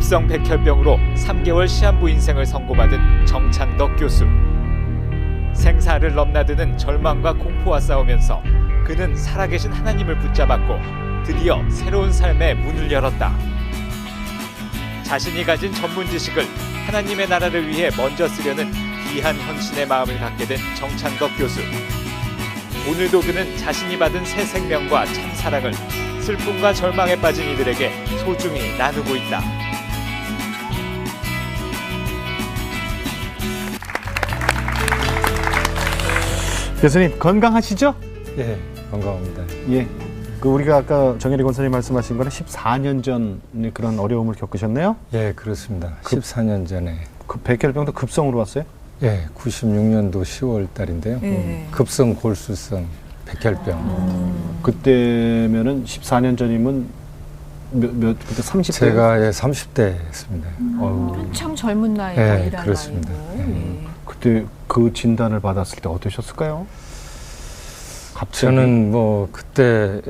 급성 백혈병으로 3개월 시한부 인생을 선고받은 정찬덕 교수. 생사를 넘나드는 절망과 공포와 싸우면서 그는 살아계신 하나님을 붙잡았고 드디어 새로운 삶의 문을 열었다. 자신이 가진 전문 지식을 하나님의 나라를 위해 먼저 쓰려는 귀한 헌신의 마음을 갖게 된 정찬덕 교수. 오늘도 그는 자신이 받은 새 생명과 참 사랑을 슬픔과 절망에 빠진 이들에게 소중히 나누고 있다. 교수님 건강하시죠? 예, 건강합니다. 예. 우리가 아까 정혜리 권사님 말씀하신 거는 14년 전에 그런 어려움을 겪으셨네요? 예, 그렇습니다. 14년 전에. 그 백혈병도 급성으로 왔어요? 예, 96년도 10월 달인데요. 급성 골수성 백혈병. 그때면은 14년 전이면 그때 30대? 제가 예, 30대였습니다. 한참 젊은 나이에 예, 일하는 그렇습니다. 나이고. 그때 그 진단을 받았을 때 어떠셨을까요? 갑자기? 저는 뭐 그때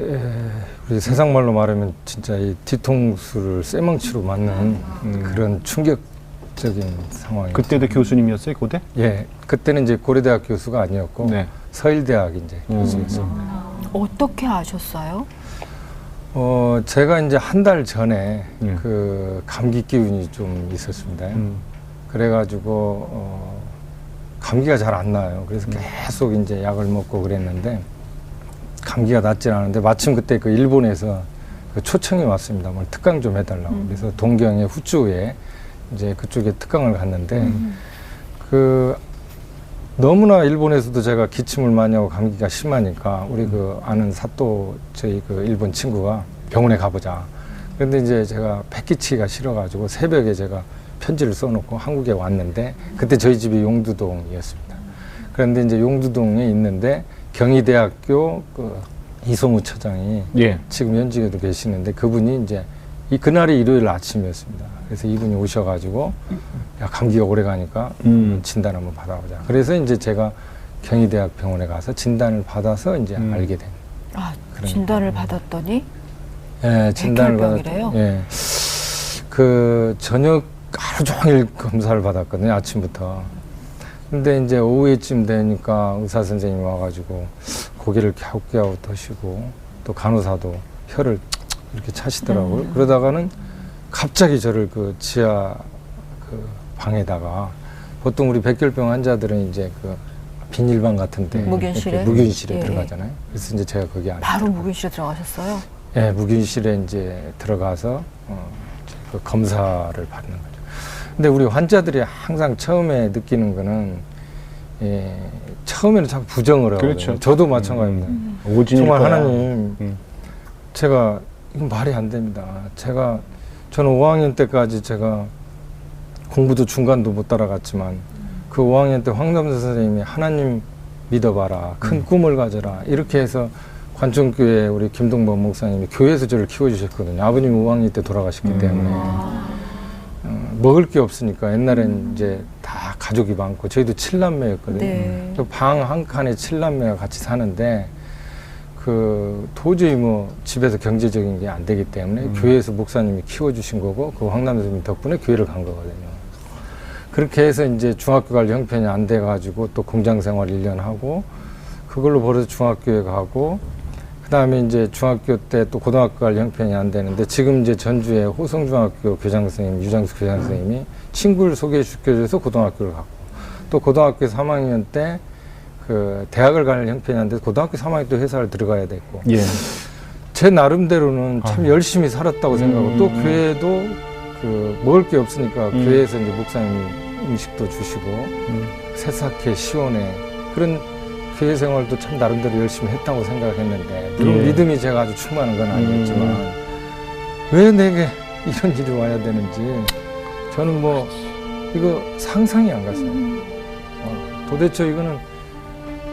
우리 세상 말로 말하면 진짜 이 뒤통수를 쇠망치로 맞는 그런 충격적인 상황이었어요. 그때도 교수님이었어요, 고대? 예, 그때는 이제 고려대학 교수가 아니었고 네. 서일대학 이제 교수였습니다. 어떻게 아셨어요? 제가 이제 한 달 전에 그 감기 기운이 좀 있었습니다. 그래가지고 감기가 잘 안 나요. 그래서 계속 이제 약을 먹고 그랬는데 감기가 낫질 않은데 마침 그때 그 일본에서 그 초청이 왔습니다. 뭐 특강 좀 해달라고. 그래서 동경의 후추에 이제 그쪽에 특강을 갔는데 그 너무나 일본에서도 제가 기침을 많이 하고 감기가 심하니까 우리 그 아는 사또 저희 그 일본 친구가 병원에 가보자. 그런데 이제 제가 폐기치기가 싫어가지고 새벽에 제가 편지를 써놓고 한국에 왔는데 그때 저희 집이 용두동이었습니다. 그런데 이제 용두동에 있는데 경희대학교 그 이성우 처장이 예. 지금 현직에도 계시는데 그분이 이제 그날이 일요일 아침이었습니다. 그래서 이분이 오셔가지고 야 감기가 오래 가니까 진단 한번 받아보자. 그래서 이제 제가 경희대학 병원에 가서 진단을 받아서 이제 알게 된. 아, 진단을 받았더니 예, 진단을 백혈병이래요? 예. 그 저녁 하루 종일 검사를 받았거든요, 아침부터. 근데 이제 오후에쯤 되니까 의사 선생님이 와가지고 고개를 갸웃갸웃 하시고 또 간호사도 혀를 이렇게 차시더라고요. 그러다가는 갑자기 저를 그 지하 그 방에다가 보통 우리 백혈병 환자들은 이제 그 비닐방 같은데 무균실에 무균실에 예. 들어가잖아요. 그래서 이제 제가 거기 안에 바로 무균실에 들어가셨어요? 예, 무균실에 이제 들어가서 그 검사를 받는 거죠. 근데 우리 환자들이 항상 처음에 느끼는 거는 예, 처음에는 자꾸 부정을 하거든요. 그렇죠. 저도 마찬가지입니다. 오진일 정말 거야. 하나님, 제가 이건 말이 안 됩니다. 저는 5학년 때까지 제가 공부도 중간도 못 따라갔지만 그 5학년 때 황남선 선생님이 하나님 믿어봐라, 큰 꿈을 가져라 이렇게 해서 관청교회 우리 김동범 목사님이 교회에서 저를 키워주셨거든요. 아버님이 5학년 때 돌아가셨기 때문에 먹을 게 없으니까 옛날엔 이제 다 가족이 많고 저희도 7남매였거든요. 네. 방 한 칸에 7남매가 같이 사는데 그 도저히 뭐 집에서 경제적인 게 안 되기 때문에 교회에서 목사님이 키워주신 거고 그 황남 선생님 덕분에 교회를 간 거거든요. 그렇게 해서 이제 중학교 갈 형편이 안 돼가지고 또 공장 생활 1년 하고 그걸로 벌어서 중학교에 가고 그 다음에 이제 중학교 때 또 고등학교 갈 형편이 안 되는데 지금 이제 전주에 호성중학교 교장 선생님, 유장수 교장 선생님이 친구를 소개시켜줘서 고등학교를 갔고 또 고등학교 3학년 때 그 대학을 갈 형편이 안 돼서 고등학교 3학년 때 회사를 들어가야 됐고 예. 제 나름대로는 참 열심히 살았다고 생각하고 또 교회도 그 먹을 게 없으니까 교회에서 이제 목사님 음식도 주시고 새싹해 시원해 그런 교회 생활도 참 나름대로 열심히 했다고 생각했는데 물론 예. 믿음이 제가 아주 충만한 건 아니었지만 왜 내게 이런 일이 와야 되는지 저는 뭐 이거 상상이 안 갔어요. 도대체 이거는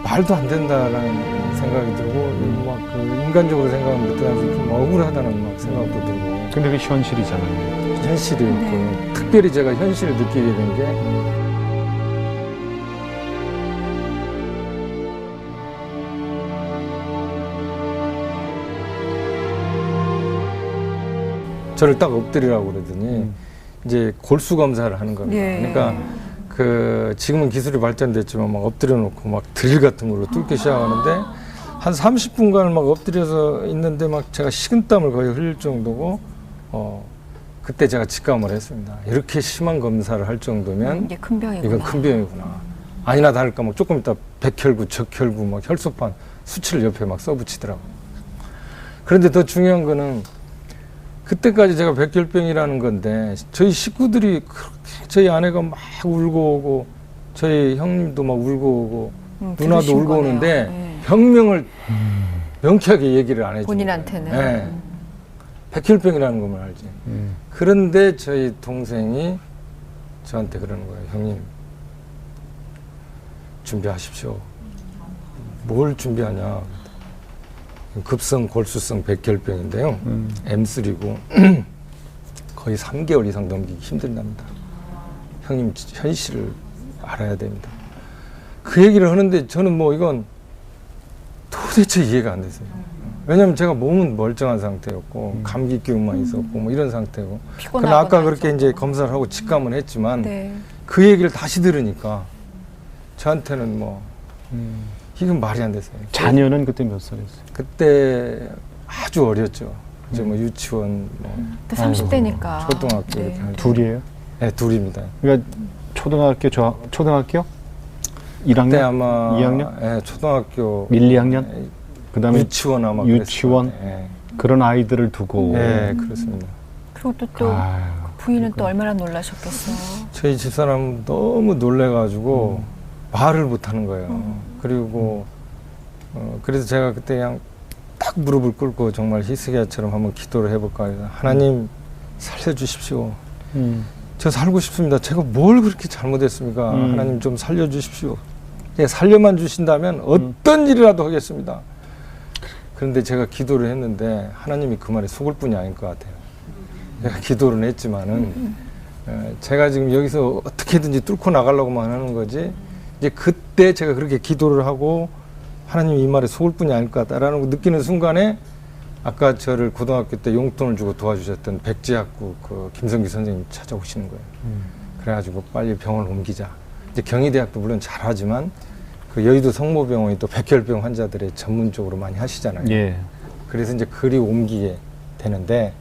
말도 안 된다라는 생각이 들고 막 그 인간적으로 생각하면 못하면서 좀 억울하다는 막 생각도 들고 근데 그게 현실이잖아요. 현실이었고 특별히 제가 현실을 느끼게 된 게 저를 딱 엎드리라고 그러더니 이제 골수 검사를 하는 겁니다. 예. 그러니까 그 지금은 기술이 발전됐지만 막 엎드려 놓고 막 드릴 같은 걸로 뚫기 시작하는데 한 30분간 막 엎드려서 있는데 막 제가 식은땀을 거의 흘릴 정도고 그때 제가 직감을 했습니다. 이렇게 심한 검사를 할 정도면 이게 큰 병이구나. 이건 큰 병이구나. 아니나 다를까 막 조금 있다 백혈구, 적혈구, 막 혈소판 수치를 옆에 막 써붙이더라고요. 그런데 더 중요한 거는 그때까지 제가 백혈병이라는 건데 저희 식구들이 그렇게 저희 아내가 막 울고 오고 저희 형님도 막 울고 오고 누나도 들으신 울고 거네요. 오는데 네. 병명을 명쾌하게 얘기를 안 해주는 본인한테는. 거예요. 네. 백혈병이라는 것만 알지. 그런데 저희 동생이 저한테 그러는 거예요. 형님 준비하십시오. 뭘 준비하냐. 급성 골수성 백혈병인데요. M3고 거의 3개월 이상 넘기기 힘들답니다. 형님 현실을 알아야 됩니다. 그 얘기를 하는데 저는 뭐 이건 도대체 이해가 안 됐어요. 왜냐면 제가 몸은 멀쩡한 상태였고 감기 기운만 있었고 뭐 이런 상태고. 근데 아까 그렇게 이제 검사를 하고 직감은 했지만 네. 그 얘기를 다시 들으니까 저한테는 뭐 이건 말이 안 됐어요. 자녀는 그때 몇 살이었어요? 그때 아주 어렸죠. 이제 뭐 유치원, 뭐 30대니까. 초등학교 이렇게 할 때. 둘이에요? 네, 둘입니다. 그러니까 초등학교 1학년? 그때 아마 2학년? 네, 초등학교 1, 2학년? 그다음에 유치원 아마 유치원? 네. 그런 아이들을 두고 네, 그렇습니다. 그리고 또 아유, 부인은 또 얼마나 놀라셨겠어. 저희 집사람 너무 놀래가지고 말을 못하는 거예요. 그리고 그래서 제가 그때 그냥 딱 무릎을 꿇고 정말 히스기야처럼 한번 기도를 해볼까 해서 하나님 살려주십시오. 저 살고 싶습니다. 제가 뭘 그렇게 잘못했습니까? 하나님 좀 살려주십시오. 예, 살려만 주신다면 어떤 일이라도 하겠습니다. 그런데 제가 기도를 했는데 하나님이 그 말에 속을 뿐이 아닐 것 같아요. 제가 기도를 했지만은 제가 지금 여기서 어떻게든지 뚫고 나가려고만 하는 거지. 이제 그때 제가 그렇게 기도를 하고 하나님이 이 말에 속을 뿐이 아닐 것 같다라는 거 느끼는 순간에 아까 저를 고등학교 때 용돈을 주고 도와주셨던 백지학구 그 김성기 선생님이 찾아오시는 거예요. 그래가지고 빨리 병원을 옮기자. 이제 경희대학도 물론 잘하지만 그 여의도 성모병원이 또 백혈병 환자들의 전문적으로 많이 하시잖아요. 예. 그래서 이제 그리 옮기게 되는데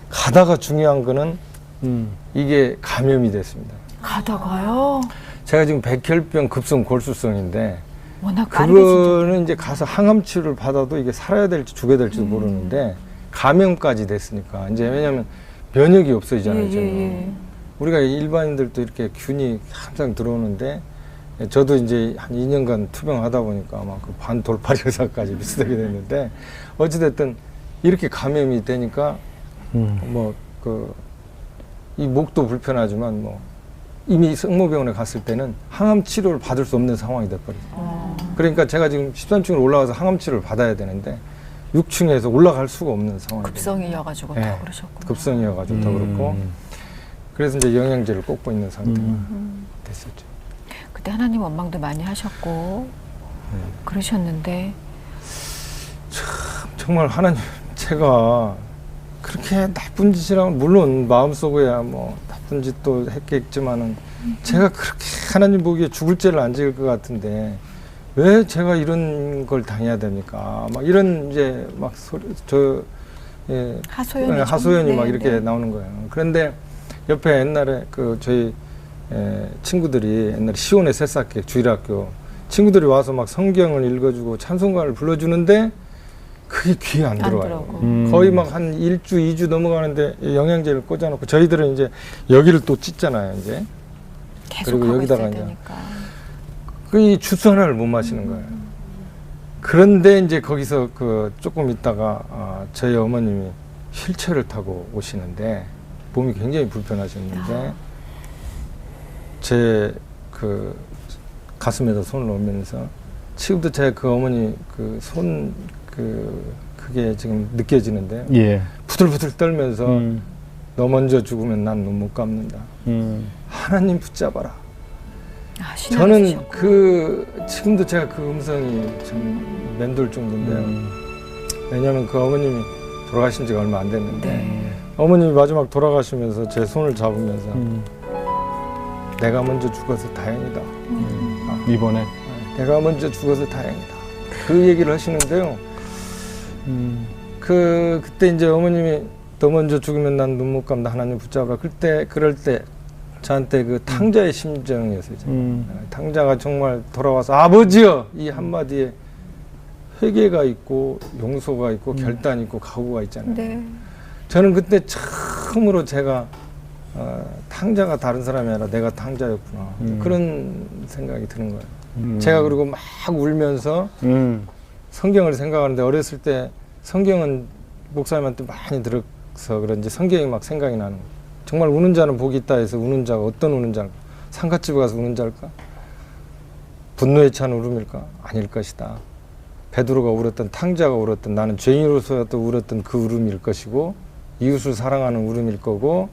가다가 중요한 거는 이게 감염이 됐습니다. 가다가요? 제가 지금 백혈병 급성 골수성인데 워낙 빠르게 그거는 이제 가서 항암 치료를 받아도 이게 살아야 될지 죽어야 될지도 모르는데 감염까지 됐으니까 이제 왜냐하면 면역이 없어지잖아요. 저는. 우리가 일반인들도 이렇게 균이 항상 들어오는데 저도 이제 한 2년간 투병하다 보니까 아마 그 반돌팔 의사까지 비슷하게 됐는데 어찌됐든 이렇게 감염이 되니까 뭐 그 이 목도 불편하지만 뭐 이미 성모병원에 갔을 때는 항암 치료를 받을 수 없는 상황이 돼버렸어요. 그러니까 제가 지금 13층으로 올라가서 항암 치료를 받아야 되는데 6층에서 올라갈 수가 없는 상황이에요. 급성이어가지고 네, 더 그러셨구나. 급성이어가지고 더 그렇고 그래서 이제 영양제를 꽂고 있는 상태가 됐었죠. 그때 하나님 원망도 많이 하셨고 그러셨는데 정말 하나님 제가 그렇게 나쁜 짓이라고 물론 마음속에야 뭐 나쁜 짓도 했겠지만은 제가 그렇게 하나님 보기에 죽을 죄를 안 지을 것 같은데 왜 제가 이런 걸 당해야 됩니까? 막 이런 이제 막 소리 예, 하소연이 막 이렇게 나오는 거예요. 그런데 옆에 옛날에 그 저희 친구들이 옛날에 시온의 새싹교 주일학교 친구들이 와서 막 성경을 읽어주고 찬송가를 불러주는데 그게 귀에 안 들어와요. 거의 막 한 1주, 2주 넘어가는데 영양제를 꽂아놓고 저희들은 이제 여기를 또 찢잖아요, 이제. 계속 그리고 하고 여기다가 있어야 이제 되니까. 그 주스 하나를 못 마시는 거예요. 그런데 이제 거기서 그 조금 있다가 저희 어머님이 휠체어를 타고 오시는데 몸이 굉장히 불편하셨는데 제 그 가슴에다 손을 얹으면서 지금도 제 그 어머니 그 손 그게 지금 느껴지는데요. 예. 부들부들 떨면서 너 먼저 죽으면 난 눈 못 감는다. 하나님 붙잡아라. 저는 지금도 제가 그 음성이 참 맴돌 정도인데요. 왜냐하면 그 어머님이 돌아가신 지가 얼마 안 됐는데 네. 어머님이 마지막 돌아가시면서 제 손을 잡으면서 음. 내가 먼저 죽어서 다행이다. 이번에 내가 먼저 죽어서 다행이다. 그 얘기를 하시는데요. 그때 이제 어머님이 너 먼저 죽으면 난 눈 못 감다 하나님 붙잡아. 그럴 때 저한테 그 탕자의 심정이었어요. 탕자가 정말 돌아와서 아버지여 이 한마디에 회개가 있고 용서가 있고 결단이 있고 각오가 있잖아요. 네. 저는 그때 처음으로 제가 탕자가 다른 사람이 아니라 내가 탕자였구나. 그런 생각이 드는 거예요. 제가 그리고 막 울면서 성경을 생각하는데 어렸을 때 성경은 목사님한테 많이 들어서 그런지 성경이 막 생각이 나는 거예요. 정말 우는 자는 복이 있다 해서 우는 자가 어떤 우는 자일까? 상갓집에 가서 우는 자일까? 분노에 찬 울음일까? 아닐 것이다. 베드로가 울었던 탕자가 울었던 나는 죄인으로서도 울었던 그 울음일 것이고 이웃을 사랑하는 울음일 거고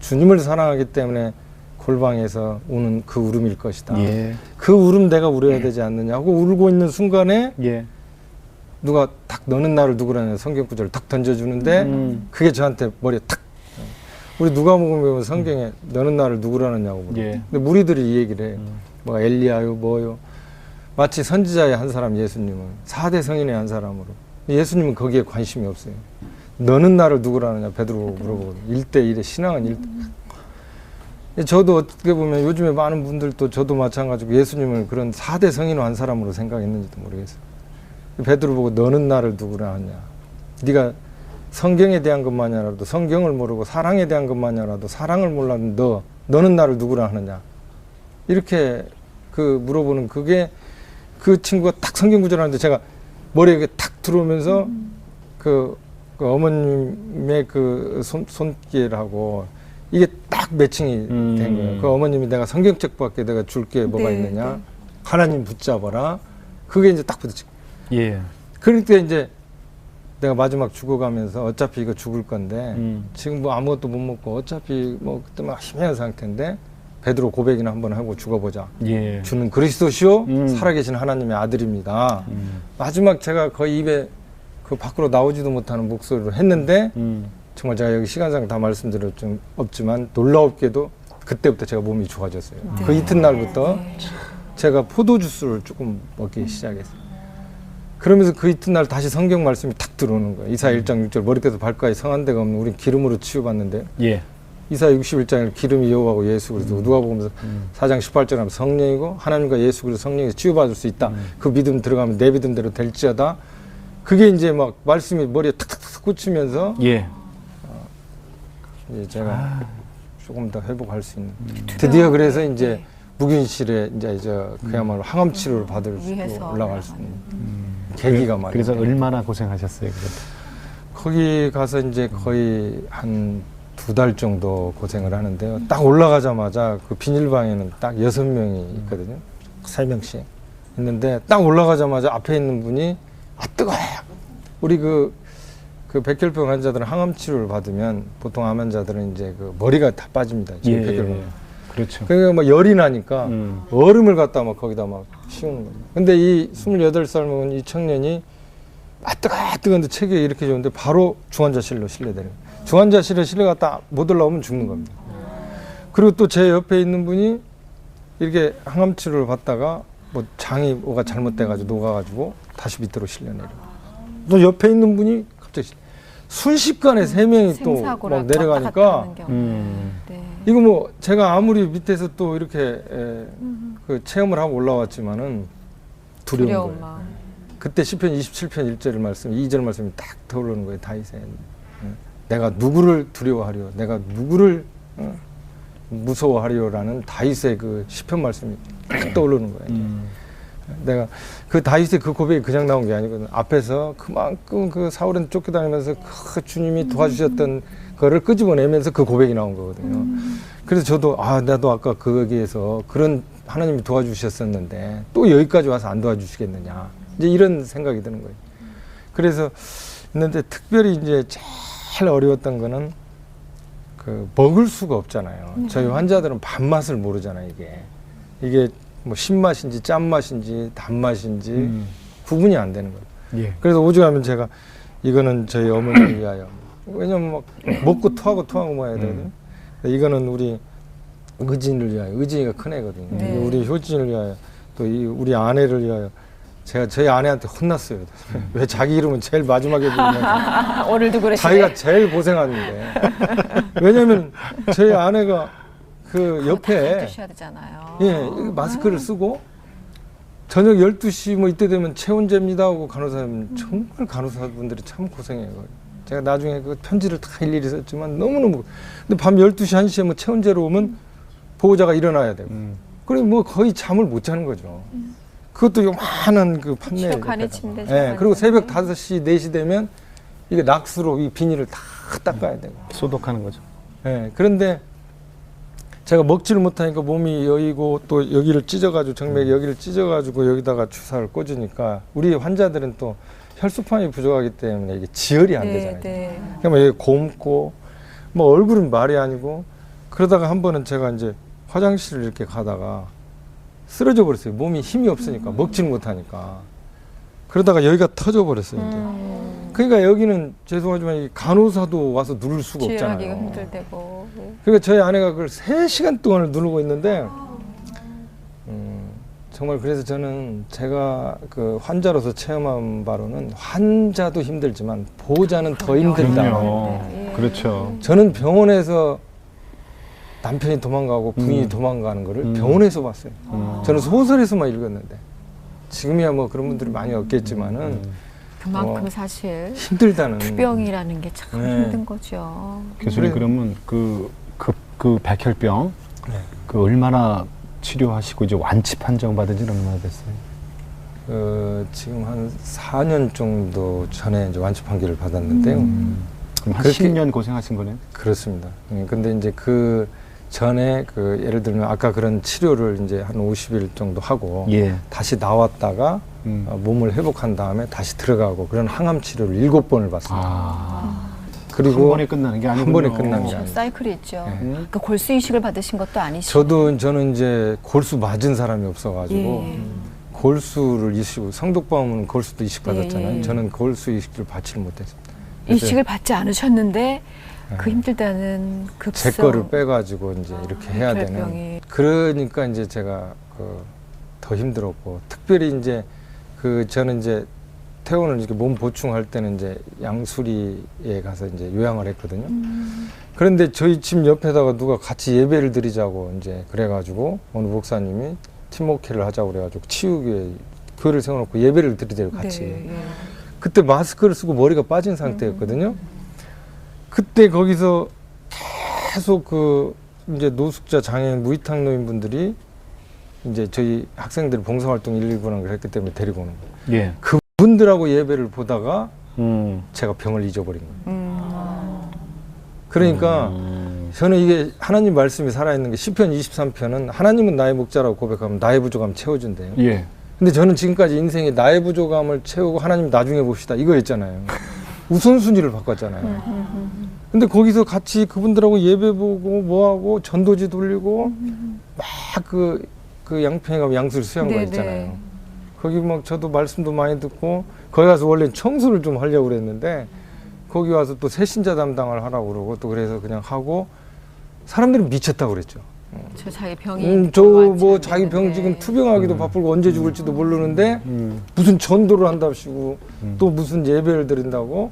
주님을 사랑하기 때문에 골방에서 우는 그 울음일 것이다. 예. 그 울음 내가 울어야 되지 않느냐 하고 울고 있는 순간에 예. 누가 탁 너는 나를 누구라는 성경 구절을 탁 던져주는데 그게 저한테 머리에 탁 우리 누가복음에 보면 성경에 너는 나를 누구라느냐고 물어요. 예. 근데 무리들이 이 얘기를 해요. 뭐 엘리야요 뭐요. 마치 선지자의 한 사람 예수님은 4대 성인의 한 사람으로 예수님은 거기에 관심이 없어요. 너는 나를 누구라느냐 베드로가 물어보거든요. 1대1의 신앙은 1대. 저도 어떻게 보면 요즘에 많은 분들도 저도 마찬가지고 예수님을 그런 4대 성인의 한 사람으로 생각했는지도 모르겠어요. 베드로 보고 너는 나를 누구라 하냐. 네가 성경에 대한 것만이라도 성경을 모르고 사랑에 대한 것만이라도 사랑을 몰라도 너는 나를 누구라 하느냐. 이렇게 물어보는 그게 그 친구가 딱 성경 구절을 하는데 제가 머리에 탁 들어오면서 그 어머님의 그 손길하고 이게 딱 매칭이 된 거예요. 그 어머님이 내가 성경책밖에 내가 줄 게 뭐가 네, 있느냐. 네. 하나님 붙잡아라. 그게 이제 딱 부딪혀. 예. 그러니까 이제 내가 마지막 죽어가면서 어차피 이거 죽을 건데 지금 뭐 아무것도 못 먹고 어차피 뭐 그때 막 희미한 상태인데 베드로 고백이나 한번 하고 죽어보자. 예. 주는 그리스도시요 살아계신 하나님의 아들입니다. 마지막 제가 거의 입에 그 밖으로 나오지도 못하는 목소리로 했는데 정말 제가 여기 시간상 다 말씀드릴 좀 없지만 놀라웠게도 그때부터 제가 몸이 좋아졌어요. 네. 그 이튿날부터 네. 제가 포도주스를 조금 먹기 시작했어요. 그러면서 그 이튿날 다시 성경 말씀이 탁 들어오는 거예요. 이사야 1장 6절 머리끝에서 발까지 성한 데가 없는 우린 기름으로 치유받는데 예. 이사야 61장에 기름이 여호와고 예수 그리스도 누가복음에서 4장 18절에 하면 성령이고 하나님과 예수 그리스도 성령에서 치유받을 수 있다. 그 믿음 들어가면 내 믿음대로 될지어다. 그게 이제 막 말씀이 머리에 탁탁탁 꽂히면서 예. 이제 제가 조금 더 회복할 수 있는 드디어 그래서 이제 묵인실에 이제 그야말로 항암 치료를 받을 수 위해서 올라갈 수 있는 계기가 말이에요. 그래서 얼마나 고생하셨어요, 그때? 거기 가서 이제 거의 한 2달 정도 고생을 하는데요. 딱 올라가자마자 그 비닐방에는 딱 6명이 있거든요. 3명씩 있는데 딱 올라가자마자 앞에 있는 분이 뜨거워요. 우리 그 백혈병 환자들은 항암 치료를 받으면 보통 암 환자들은 이제 그 머리가 다 빠집니다. 예. 백혈병. 그렇죠. 그러니까 막 열이 나니까 얼음을 갖다 막 거기다 막 씌우는 거예요. 근데 이 28살 먹은 이 청년이 뜨거운데 체격이 이렇게 좋은데 바로 중환자실로 실려되는 거예요. 중환자실에 실려갔다 못 올라오면 죽는 겁니다. 그리고 또 제 옆에 있는 분이 이렇게 항암 치료를 받다가 뭐 장이 뭐가 잘못돼가지고 녹아가지고 다시 밑으로 실려내려. 또 옆에 있는 분이 갑자기 순식간에 3명이 또 막 내려가니까 네. 이거 뭐 제가 아무리 밑에서 또 이렇게 그 체험을 하고 올라왔지만은 두려운 거예요. 그때 시편 27편 1절 말씀, 2절 말씀이 딱 떠오르는 거예요. 다윗의 내가 누구를 두려워하리요, 내가 누구를 무서워하리요라는 다윗의 그 시편 말씀이 딱 떠오르는 거예요. 내가 그 다윗의 그 고백이 그냥 나온 게 아니거든. 앞에서 그만큼 그 사울은 쫓겨다니면서 그 주님이 도와주셨던 거를 끄집어내면서 그 고백이 나온 거거든요. 그래서 저도 나도 아까 거기에서 그런 하나님이 도와주셨었는데 또 여기까지 와서 안 도와주시겠느냐, 이제 이런 생각이 드는 거예요. 그래서 있는데 특별히 이제 제일 어려웠던 거는 그 먹을 수가 없잖아요. 저희 환자들은 밥맛을 모르잖아요. 이게 뭐 신맛인지 짠맛인지 단맛인지 구분이 안 되는 거예요. 예. 그래서 오죽하면 제가 이거는 저희 어머니를 위하여. 왜냐면 막 먹고 토하고 뭐 해야 되거든요. 이거는 우리 의진이를 위하여. 의진이가 큰 애거든요. 네. 우리 효진이를 위하여. 또 우리 아내를 위하여. 제가 저희 아내한테 혼났어요. 왜 자기 이름은 제일 마지막에 부르냐. 오늘도 그러시네. 자기가 제일 고생하는데. 왜냐면 저희 아내가 그 옆에 드셔야 되잖아요. 예, 마스크를 쓰고 저녁 12시 뭐 이때 되면 체온제입니다 하고 간호사님 정말 간호사분들이 참 고생해요. 제가 나중에 그 편지를 다 일일이 썼지만 너무너무 근데 밤 12시 1시에 뭐 체온제로 오면 보호자가 일어나야 되고 그리고 뭐 거의 잠을 못 자는 거죠. 그것도 요만한 그 판넬 시력하는 침대. 예, 그리고 새벽 5시 4시 되면 이게 낙수로 이 비닐을 다 닦아야 되고 소독하는 거죠. 예, 그런데 제가 먹지를 못하니까 몸이 여이고 또 여기를 찢어가지고 정맥 여기를 찢어가지고 여기다가 주사를 꽂으니까 우리 환자들은 또 혈소판이 부족하기 때문에 이게 지혈이 안 되잖아요. 네. 그러면 여기 곰고 뭐 얼굴은 말이 아니고 그러다가 한 번은 제가 이제 화장실을 이렇게 가다가 쓰러져 버렸어요. 몸이 힘이 없으니까 먹지를 못하니까 그러다가 여기가 터져 버렸어요. 이제. 그러니까 여기는 죄송하지만 이 간호사도 와서 누를 수가 지혈하기가 없잖아요. 힘들대고. 그러니까 저희 아내가 그걸 3시간 동안을 누르고 있는데 정말 그래서 저는 제가 그 환자로서 체험한 바로는 환자도 힘들지만 보호자는 더 힘들다. 그럼요. 예. 그렇죠. 저는 병원에서 남편이 도망가고 부인이 도망가는 거를 병원에서 봤어요. 저는 소설에서만 읽었는데 지금이야 뭐 그런 분들이 많이 없겠지만은 그만큼 사실 힘들다는 투병이라는 게 참 네. 힘든 거죠. 교수님 그래요. 그러면 그 백혈병 네. 그 얼마나 치료하시고 이제 완치 판정 받은 지는 얼마나 됐어요? 지금 한 4년 정도 전에 이제 완치 판결을 받았는데요. 그럼 한 그렇게- 10년 고생하신 거네요? 그렇습니다. 근데 이제 그 전에 그 예를 들면 아까 그런 치료를 이제 한 50일 정도 하고 예. 다시 나왔다가 몸을 회복한 다음에 다시 들어가고 그런 항암 치료를 7번을 받습니다. 한 그리고 번에 끝나는 게 아니군요. 한 번에 끝나는 게 그렇죠. 아니에요. 사이클이 있죠. 네. 그러니까 골수 이식을 받으신 것도 아니시고. 저는 이제 골수 맞은 사람이 없어가지고 예. 골수를 이식, 성독보험은 골수도 이식 받았잖아요. 예. 저는 골수 이식을 받지를 못했습니다. 그래서 이식을 받지 않으셨는데 그 힘들다는 제 급성 거를 빼가지고 이제 이렇게 해야 되는. 백혈병이. 그러니까 이제 제가 더 힘들었고 특별히 이제 저는 이제 퇴원을 이렇게 몸 보충할 때는 이제 양수리에 가서 이제 요양을 했거든요. 그런데 저희 집 옆에다가 누가 같이 예배를 드리자고 이제 그래가지고 어느 목사님이 팀워크를 하자고 그래가지고 치유교회 교회를 세워놓고 예배를 드리대요 같이. 네, 예. 그때 마스크를 쓰고 머리가 빠진 상태였거든요. 그때 거기서 계속 이제 노숙자 장애인 무위탁 노인분들이 이제 저희 학생들 봉사활동 119라는 걸 했기 때문에 데리고 오는 거예요. 예. 그분들하고 예배를 보다가 제가 병을 잊어버린 거예요. 그러니까 저는 이게 하나님 말씀이 살아있는 게 시편 23편은 하나님은 나의 목자라고 고백하면 나의 부족함 채워준대요. 예. 근데 저는 지금까지 인생에 나의 부족함을 채우고 하나님 나중에 봅시다 이거였잖아요. 우선순위를 바꿨잖아요. 근데 거기서 같이 그분들하고 예배 보고 뭐하고 전도지 돌리고 막 그 양평에 가면 양수리 수양관 네, 있잖아요. 네. 거기 막 저도 말씀도 많이 듣고 거기 가서 원래 청소를 좀 하려고 그랬는데 거기 와서 또 새신자 담당을 하라고 그러고 또 그래서 그냥 하고 사람들이 미쳤다고 그랬죠. 저 자기 병이 저 뭐 완치 안 자기 병 되는데. 지금 투병하기도 바쁘고 언제 죽을지도 모르는데 무슨 전도를 한답시고 또 무슨 예배를 드린다고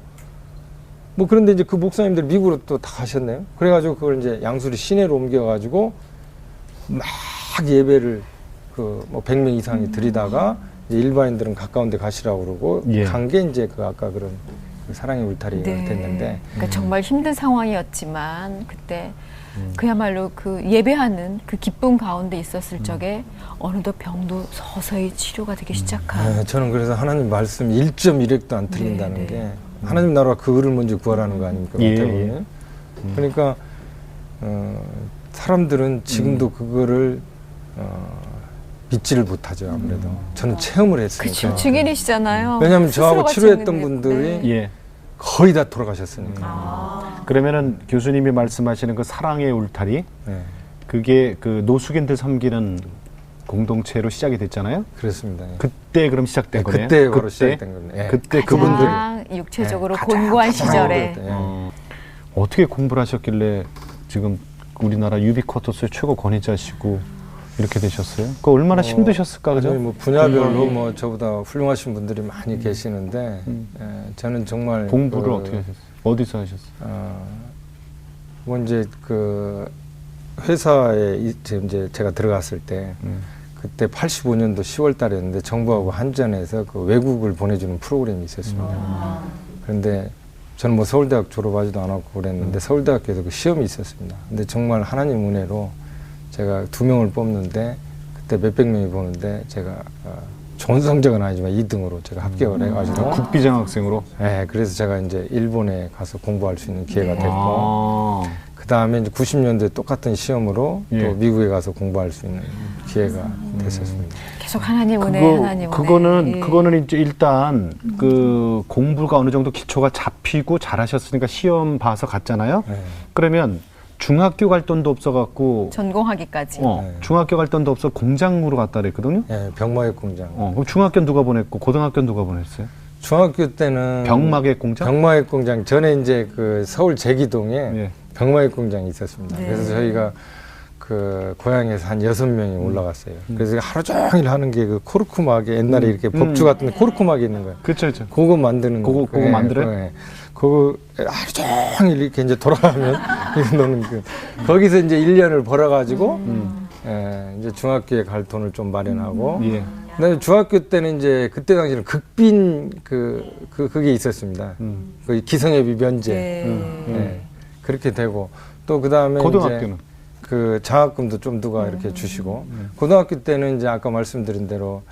뭐 그런데 이제 그 목사님들 미국으로 또 다 가셨네요. 그래가지고 그걸 이제 양수리 시내로 옮겨가지고 막 예배를 뭐 100명 이상이 드리다가 이제 일반인들은 가까운 데 가시라고 그러고 예. 간 게 이제 아까 그런 그 사랑의 울타리가 네. 됐는데 그러니까 정말 힘든 상황이었지만 그때 그야말로 그 예배하는 그 기쁨 가운데 있었을 적에 어느덧 병도 서서히 치료가 되기 시작한. 네, 저는 그래서 하나님 말씀 1.1핵도 안 틀린다는 네, 네. 게 하나님 나라와 그 의를 먼저 구하라는 거 아닙니까? 예, 마태복음에. 그러니까 사람들은 지금도 그거를 믿지를 못하죠. 아무래도 저는 체험을 했으니까. 그렇죠. 증인이시잖아요. 왜냐하면 저하고 스스로가 치료했던 증인을- 분들이 네. 예. 거의 다 돌아가셨으니까. 그러면은 교수님이 말씀하시는 그 사랑의 울타리 네, 그게 그 노숙인들 섬기는 공동체로 시작이 됐잖아요. 그렇습니다. 예. 그때 그럼 시작된 거네요. 그때 바로 시작된 겁니다. 예. 그때 가장 그분들 육체적으로 네, 곤고한 가장 시절에. 힘들 때. 어떻게 공부를 하셨길래 지금 우리나라 유비쿼터스의 최고 권위자시고 이렇게 되셨어요? 그 얼마나 힘드셨을까, 그죠? 아니, 뭐 분야별로 뭐 저보다 훌륭하신 분들이 많이 계시는데 저는 정말 공부를 어떻게 하셨어요? 어디서 하셨어요? 뭐 이제 그 회사에 이제 제가 들어갔을 때 그때 85년도 10월 달이었는데 정부하고 한전에서 그 외국을 보내주는 프로그램이 있었습니다. 그런데 저는 뭐 서울대학 졸업하지도 않았고 그랬는데 서울대학교에서 그 시험이 있었습니다. 근데 정말 하나님 은혜로 제가 2명을 뽑는데 그때 몇백 명이 보는데 제가 좋은 성적은 아니지만 2등으로 제가 합격을 해가지고 국비장학생으로? 네, 그래서 제가 이제 일본에 가서 공부할 수 있는 기회가 됐고 아. 그 다음에 이제 90년대 똑같은 시험으로 예. 또 미국에 가서 공부할 수 있는 기회가 됐었습니다. 계속 하나님 은혜, 하나님 은혜. 그거는 이제 일단 그 공부가 어느 정도 기초가 잡히고 잘하셨으니까 시험 봐서 갔잖아요. 네. 그러면 중학교 갈 돈도 없어갖고 전공하기까지. 네. 중학교 갈 돈도 없어 공장으로 갔다 그랬거든요. 네, 병마객 공장. 그럼 중학교는 누가 보냈고 고등학교는 누가 보냈어요? 중학교 때는 병마객 공장? 병마객 공장 전에 이제 그 서울 제기동에 예. 병마객 공장이 있었습니다. 네. 그래서 저희가 그 고향에서 한 6명이 올라갔어요. 그래서 하루 종일 하는 게 그 코르크막에 옛날에 이렇게 법주 같은 데 코르크막이 있는 거예요. 그렇죠. 그거 만드는 거. 그거 만들어요? 네. 그거 하루 종일 이렇게 이제 돌아가면 이렇게 노는 그 거기서 이제 1년을 벌어가지고 이제 중학교에 갈 돈을 좀 마련하고 예. 그다음에 중학교 때는 이제 그때 당시에는 극빈 그게 있었습니다. 그 기성예비 면제. 네. 그렇게 되고 또 그다음에 고등학교는? 이제 그 장학금도 좀 누가 이렇게 주시고 고등학교 때는 이제 아까 말씀드린 대로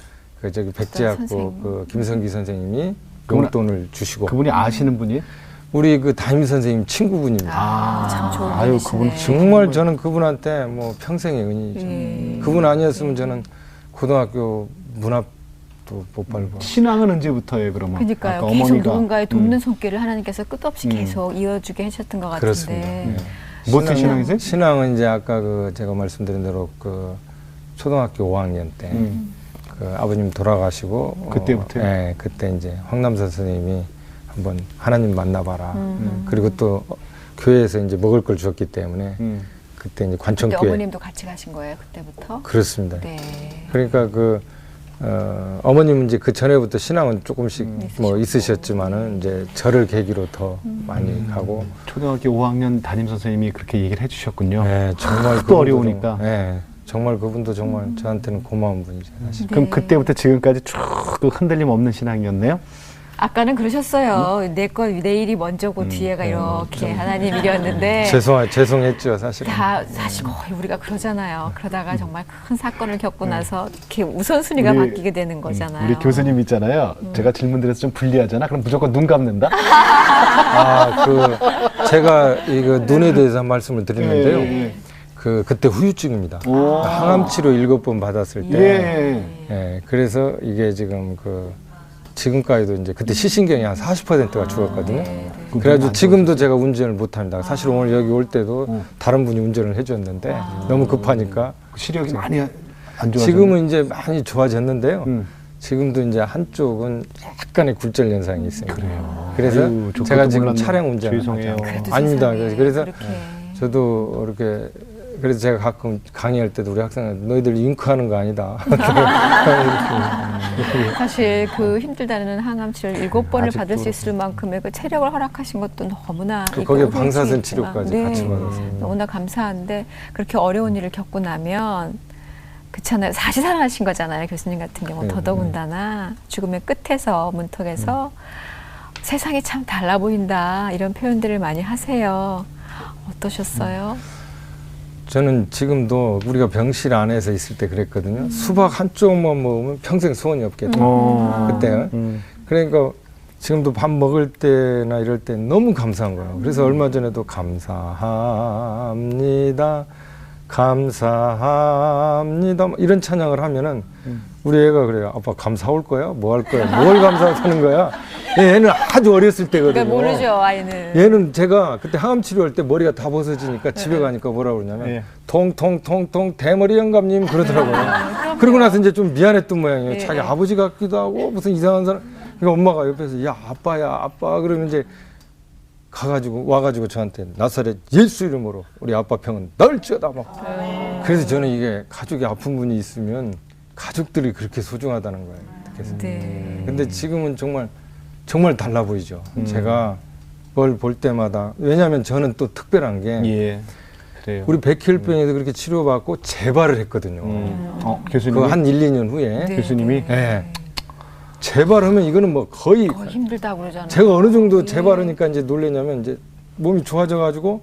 그 저기 백제학부 선생님. 그 김성기 선생님이 그분- 용돈을 주시고 그분이 아시는 분이에요? 우리 그 담임 선생님 친구분입니다. 참 좋은 아유, 분이시네. 그분 정말 저는 그분한테 뭐 평생의 은인이죠. 예. 그분 아니었으면 저는 고등학교 문 앞도 못 밟고. 신앙은 언제부터예요, 그러면? 그러니까요. 아까 계속 어머니가 누군가의 돕는 손길을 하나님께서 끝없이 음. 계속 이어주게 하셨던 것 같은데. 그렇습니다. 네. 뭐 어떤 신앙이세요? 신앙은 이제 아까 그 제가 말씀드린 대로 그 초등학교 5학년 때 그 아버님 돌아가시고 그때부터요? 네, 그때 이제 황남선 선생님이 한번 하나님 만나봐라. 그리고 또 교회에서 이제 먹을 걸 주었기 때문에 그때 이제 그때 관청교회. 어머님도 같이 가신 거예요, 그때부터? 그렇습니다. 네. 그러니까 그 어머님은 이제 그 전에부터 신앙은 조금씩 뭐 있으셨지만은 이제 저를 계기로 더 많이 가고. 초등학교 5학년 담임 선생님이 그렇게 얘기를 해주셨군요. 네, 정말 하도 그분도 어려우니까. 네, 정말 그분도 정말 저한테는 고마운 분이죠, 사실. 그럼 네. 그때부터 지금까지 쭉 그 흔들림 없는 신앙이었네요? 아까는 그러셨어요. 내 일이 먼저고 뒤에가 이렇게 하나님 일이었는데. 죄송했죠, 사실은. 다 사실 거의 우리가 그러잖아요. 그러다가 정말 큰 사건을 겪고 나서 이렇게 우선순위가 우리- 바뀌게 되는 거잖아요. 우리 교수님 있잖아요. 제가 질문 드려서 좀 불리하잖아. 그럼 무조건 눈 감는다? 제가 이거 눈에 대해서 한 말씀을 드리는데요. 예. 그때 후유증입니다. 오. 항암 치료 7번 받았을 때. 예. 예, 그래서 이게 지금 지금까지도 이제 그때 시신경이 한 40%가 죽었거든요. 그래가지고 지금도 제가 운전을 못합니다. 사실 오늘 여기 올 때도 다른 분이 운전을 해줬는데 너무 급하니까 시력이 많이 안 좋아졌어요. 지금은 이제 많이 좋아졌는데요. 지금도 이제 한쪽은 약간의 굴절 현상이 있습니다. 그래서 아유, 저 제가 그것도 지금 몰랐네. 차량 운전을 죄송해요. 하죠. 그래도 아닙니다. 세상에 그래서 그렇게. 저도 이렇게 그래서 제가 가끔 강의할 때도 우리 학생들 너희들 윙크하는 거 아니다. 사실 그 힘들다는 항암 치료를 7번을 아직도 받을 수 있을 만큼의 그 체력을 허락하신 것도 너무나 거기에 이거 방사선 후유증이 치료까지 있지만, 같이 네, 받았습니다. 너무나 감사한데 그렇게 어려운 일을 겪고 나면 그렇잖아요. 사실 살아나신 거잖아요. 교수님 같은 경우는 네, 더더군다나 죽음의 끝에서 문턱에서 세상이 참 달라 보인다 이런 표현들을 많이 하세요. 어떠셨어요? 저는 지금도 우리가 병실 안에서 있을 때 그랬거든요. 수박 한 쪽만 먹으면 평생 소원이 없겠다. 그때는. 그러니까 지금도 밥 먹을 때나 이럴 때 너무 감사한 거예요. 그래서 얼마 전에도 감사합니다. 감사합니다. 이런 찬양을 하면은 우리 애가 그래요. 아빠 감사 올 거야? 뭐 할 거야? 뭘 감사하는 거야? 얘는 아주 어렸을 때거든요. 그러니까 모르죠, 아이는. 얘는 제가 그때 항암 치료할 때 머리가 다 벗어지니까 집에 가니까 뭐라 그러냐면 예. 통통통통 대머리 영감님 그러더라고요. 그러고 나서 이제 좀 미안했던 모양이에요. 예. 자기 아버지 같기도 하고 무슨 이상한 사람. 그러니까 엄마가 옆에서 야 아빠야 아빠 그러면 이제 와가지고 저한테 나사렛 예수 이름으로 우리 아빠 병은 널찌어다 막. 그래서 저는 이게 가족이 아픈 분이 있으면 가족들이 그렇게 소중하다는 거예요. 그래서. 네. 근데 지금은 정말 달라 보이죠. 제가 뭘 볼 때마다 왜냐하면 저는 또 특별한 게 예. 그래요. 우리 백혈병에도 그렇게 치료받고 재발을 했거든요. 교수님. 그 한 1, 2년 후에 네, 교수님이? 예. 재발하면 이거는 뭐 거의 힘들다고 그러잖아요. 제가 어느 정도 예. 재발하니까 이제 놀래냐면 이제 몸이 좋아져가지고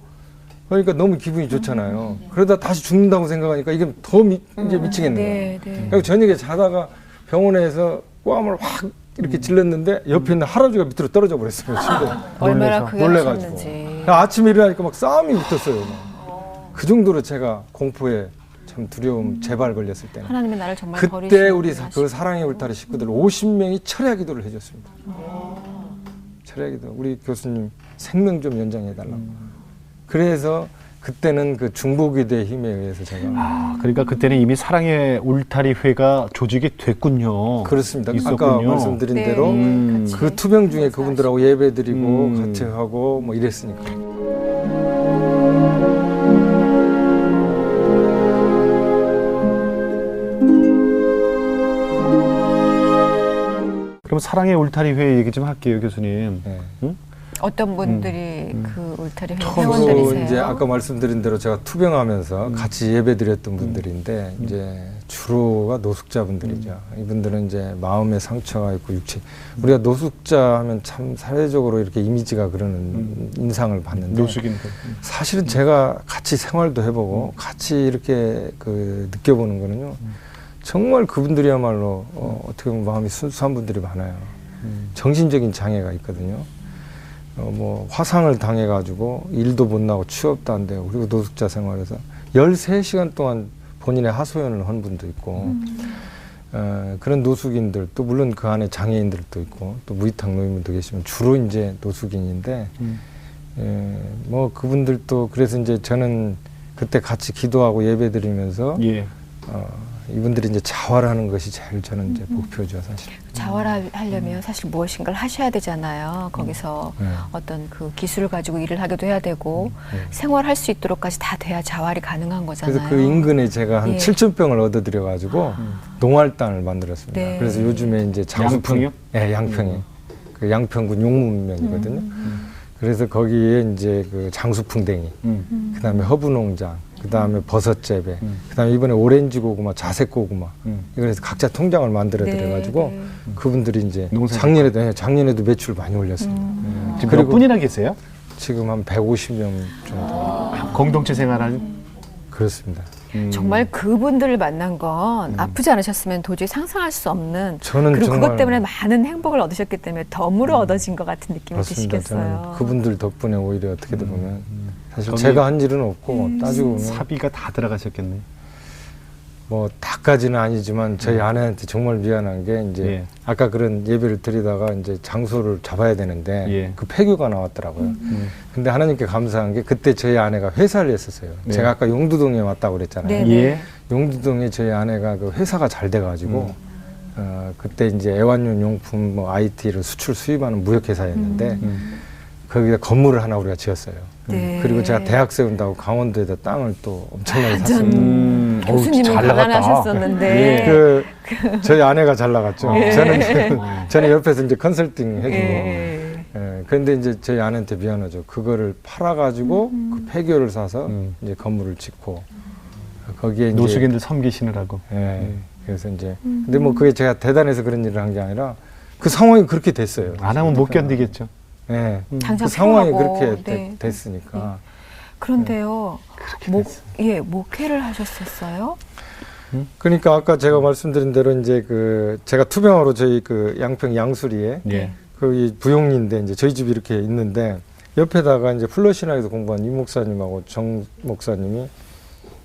그러니까 너무 기분이 좋잖아요. 그러다 다시 죽는다고 생각하니까 이게 더 이제 미치겠는 거예요. 네, 네. 그리고 저녁에 자다가 병원에서 뺨을 확 이렇게 찔렀는데 옆에 있는 할아버지가 밑으로 떨어져 버렸어요. 침대. 얼마나 놀래서. 그게 놀래가지고. 하셨는지. 아침에 일어나니까 막 싸움이 붙었어요. 막. 그 정도로 제가 공포에 참 두려움 재발 걸렸을 때는. 하나님의 나를 정말 그때 버리시는 우리 분이 그 사랑의 울타리 식구들 50명이 철야 기도를 해줬습니다. 철야 기도. 우리 교수님 생명 좀 연장해 달라고. 그래서 그때는 그 중보기도의 힘에 의해서 제가 그러니까 그때는 이미 사랑의 울타리 회가 조직이 됐군요. 그렇습니다. 있었군요. 아까 말씀드린 네, 대로 같이. 그 투병 중에 그분들하고 예배드리고 음. 같이 하고 뭐 이랬으니까. 그럼 사랑의 울타리 회 얘기 좀 할게요, 교수님. 네. 어떤 분들이 그 울타리 회원 저도 회원들이세요? 이제 아까 말씀드린 대로 제가 투병하면서 같이 예배드렸던 분들인데 이제 주로가 노숙자분들이죠. 이분들은 이제 마음의 상처가 있고 육체. 우리가 노숙자 하면 참 사회적으로 이렇게 이미지가 그러는 인상을 받는데 노숙인들. 사실은 제가 같이 생활도 해보고 같이 이렇게 그 느껴보는 거는요. 정말 그분들이야말로 어떻게 보면 마음이 순수한 분들이 많아요. 정신적인 장애가 있거든요. 뭐 화상을 당해가지고 일도 못 나고 취업도 안 되고 그리고 노숙자 생활에서 13시간 동안 본인의 하소연을 한 분도 있고 그런 노숙인들 또 물론 그 안에 장애인들도 있고 또 무위탁 노인분도 계시면 주로 이제 노숙인인데 뭐 그분들도 그래서 이제 저는 그때 같이 기도하고 예배드리면서 예. 이분들이 이제 자활하는 것이 제일 저는 이제 목표죠, 사실. 자활하려면 사실 무엇인가를 하셔야 되잖아요. 거기서 어떤 그 기술을 가지고 일을 하기도 해야 되고 생활할 수 있도록까지 다 돼야 자활이 가능한 거잖아요. 그래서 그 인근에 제가 한 예. 7,000병을 얻어들여가지고 농활단을 만들었습니다. 네. 그래서 요즘에 이제 양평이요? 네, 양평에. 그 양평군 용문면이거든요. 그래서 거기에 이제 그 장수풍뎅이, 그 다음에 허브농장, 그 다음에 버섯 재배, 그 다음에 이번에 오렌지 고구마, 자색 고구마, 이거에서 각자 통장을 만들어 드려가지고 그분들이 이제 작년에도 매출 많이 올렸습니다. 지금 몇 분이나 계세요? 지금 한 150명 정도. 공동체 생활하는? 그렇습니다. 정말 그분들을 만난 건 아프지 않으셨으면 도저히 상상할 수 없는 저는 그리고 정말 그것 때문에 많은 행복을 얻으셨기 때문에 덤으로 얻어진 것 같은 느낌이 맞습니다. 드시겠어요. 저는 그분들 덕분에 오히려 어떻게 보면 사실 거기 제가 한 일은 없고 따지고 보면 사비가 다 들어가셨겠네. 뭐 다까지는 아니지만 저희 아내한테 정말 미안한 게 이제 예. 아까 그런 예배를 드리다가 이제 장소를 잡아야 되는데 예. 그 폐교가 나왔더라고요. 근데 하나님께 감사한 게 그때 저희 아내가 회사를 했었어요. 네. 제가 아까 용두동에 왔다고 그랬잖아요. 네. 예. 용두동에 저희 아내가 그 회사가 잘 돼가지고 그때 이제 애완용 용품 뭐 IT를 수출 수입하는 무역회사였는데 거기다 건물을 하나 우리가 지었어요. 네. 그리고 제가 대학 세운다고 강원도에다 땅을 또 엄청나게 샀습니다. 교수님은 잘 나갔다. 가난하셨었는데 그 저희 아내가 잘 나갔죠. 예. 저는 옆에서 이제 컨설팅 해주고. 예. 그런데 이제 저희 아내한테 미안하죠. 그거를 팔아가지고 그 폐교를 사서 이제 건물을 짓고 거기에 이제 노숙인들 섬기시느라고. 예. 그래서 이제 근데 뭐 그게 제가 대단해서 그런 일을 한 게 아니라 그 상황이 그렇게 됐어요. 안 하면 못 견디겠죠. 예. 당장 그 상황이 필요하고, 그렇게 네. 됐으니까. 그런데요, 목회를 하셨었어요? 그러니까 아까 제가 말씀드린 대로 이제 그 제가 투병하러 저희 그 양평 양수리에 예. 거기 부용리인데 이제 저희 집이 이렇게 있는데 옆에다가 이제 플러시나에서 공부한 이 목사님하고 정 목사님이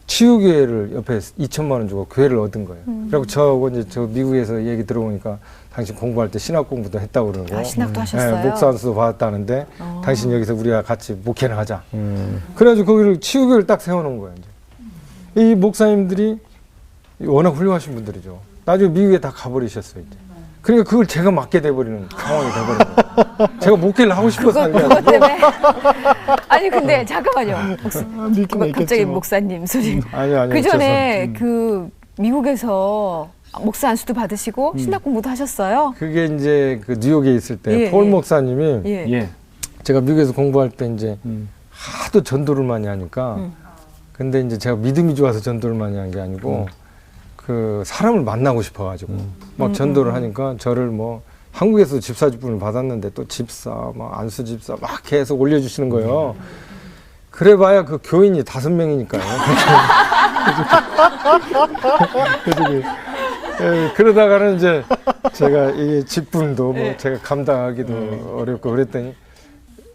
치유교회를 옆에 2천만 원 주고 교회를 얻은 거예요. 그리고 저하고 이제 저 미국에서 얘기 들어보니까 당신 공부할 때 신학 공부도 했다고 그러고 아, 신학도 하셨어요? 네, 목사 안수도 받았다는데 당신 여기서 우리가 같이 목회나 하자. 그래가지고 거기를 치유교회를 딱 세워놓은 거예요. 이제. 이 목사님들이 워낙 훌륭하신 분들이죠. 나중에 미국에 다 가버리셨어요. 이제. 그러니까 그걸 제가 맡게 돼버리는 상황이 돼버린 거예요. 제가 목회를 하고 싶어서 한 게 그것 아니고. 때문에 아니 근데 잠깐만요. 갑자기 목사님 소리. 아니 그 전에 그 미국에서 목사 안수도 받으시고 신학 공부도 하셨어요. 그게 이제 그 뉴욕에 있을 때 예, 폴 예. 목사님이 예. 예. 제가 미국에서 공부할 때 이제 하도 전도를 많이 하니까 근데 이제 제가 믿음이 좋아서 전도를 많이 한 게 아니고 그 사람을 만나고 싶어가지고 막 전도를 하니까 저를 뭐 한국에서 집사직분을 받았는데 또 집사, 막 안수 집사 막 계속 올려주시는 거예요. 그래봐야 그 교인이 5명이니까요. 그러다가는 이제 제가 이 직분도 뭐 제가 감당하기도 어렵고 그랬더니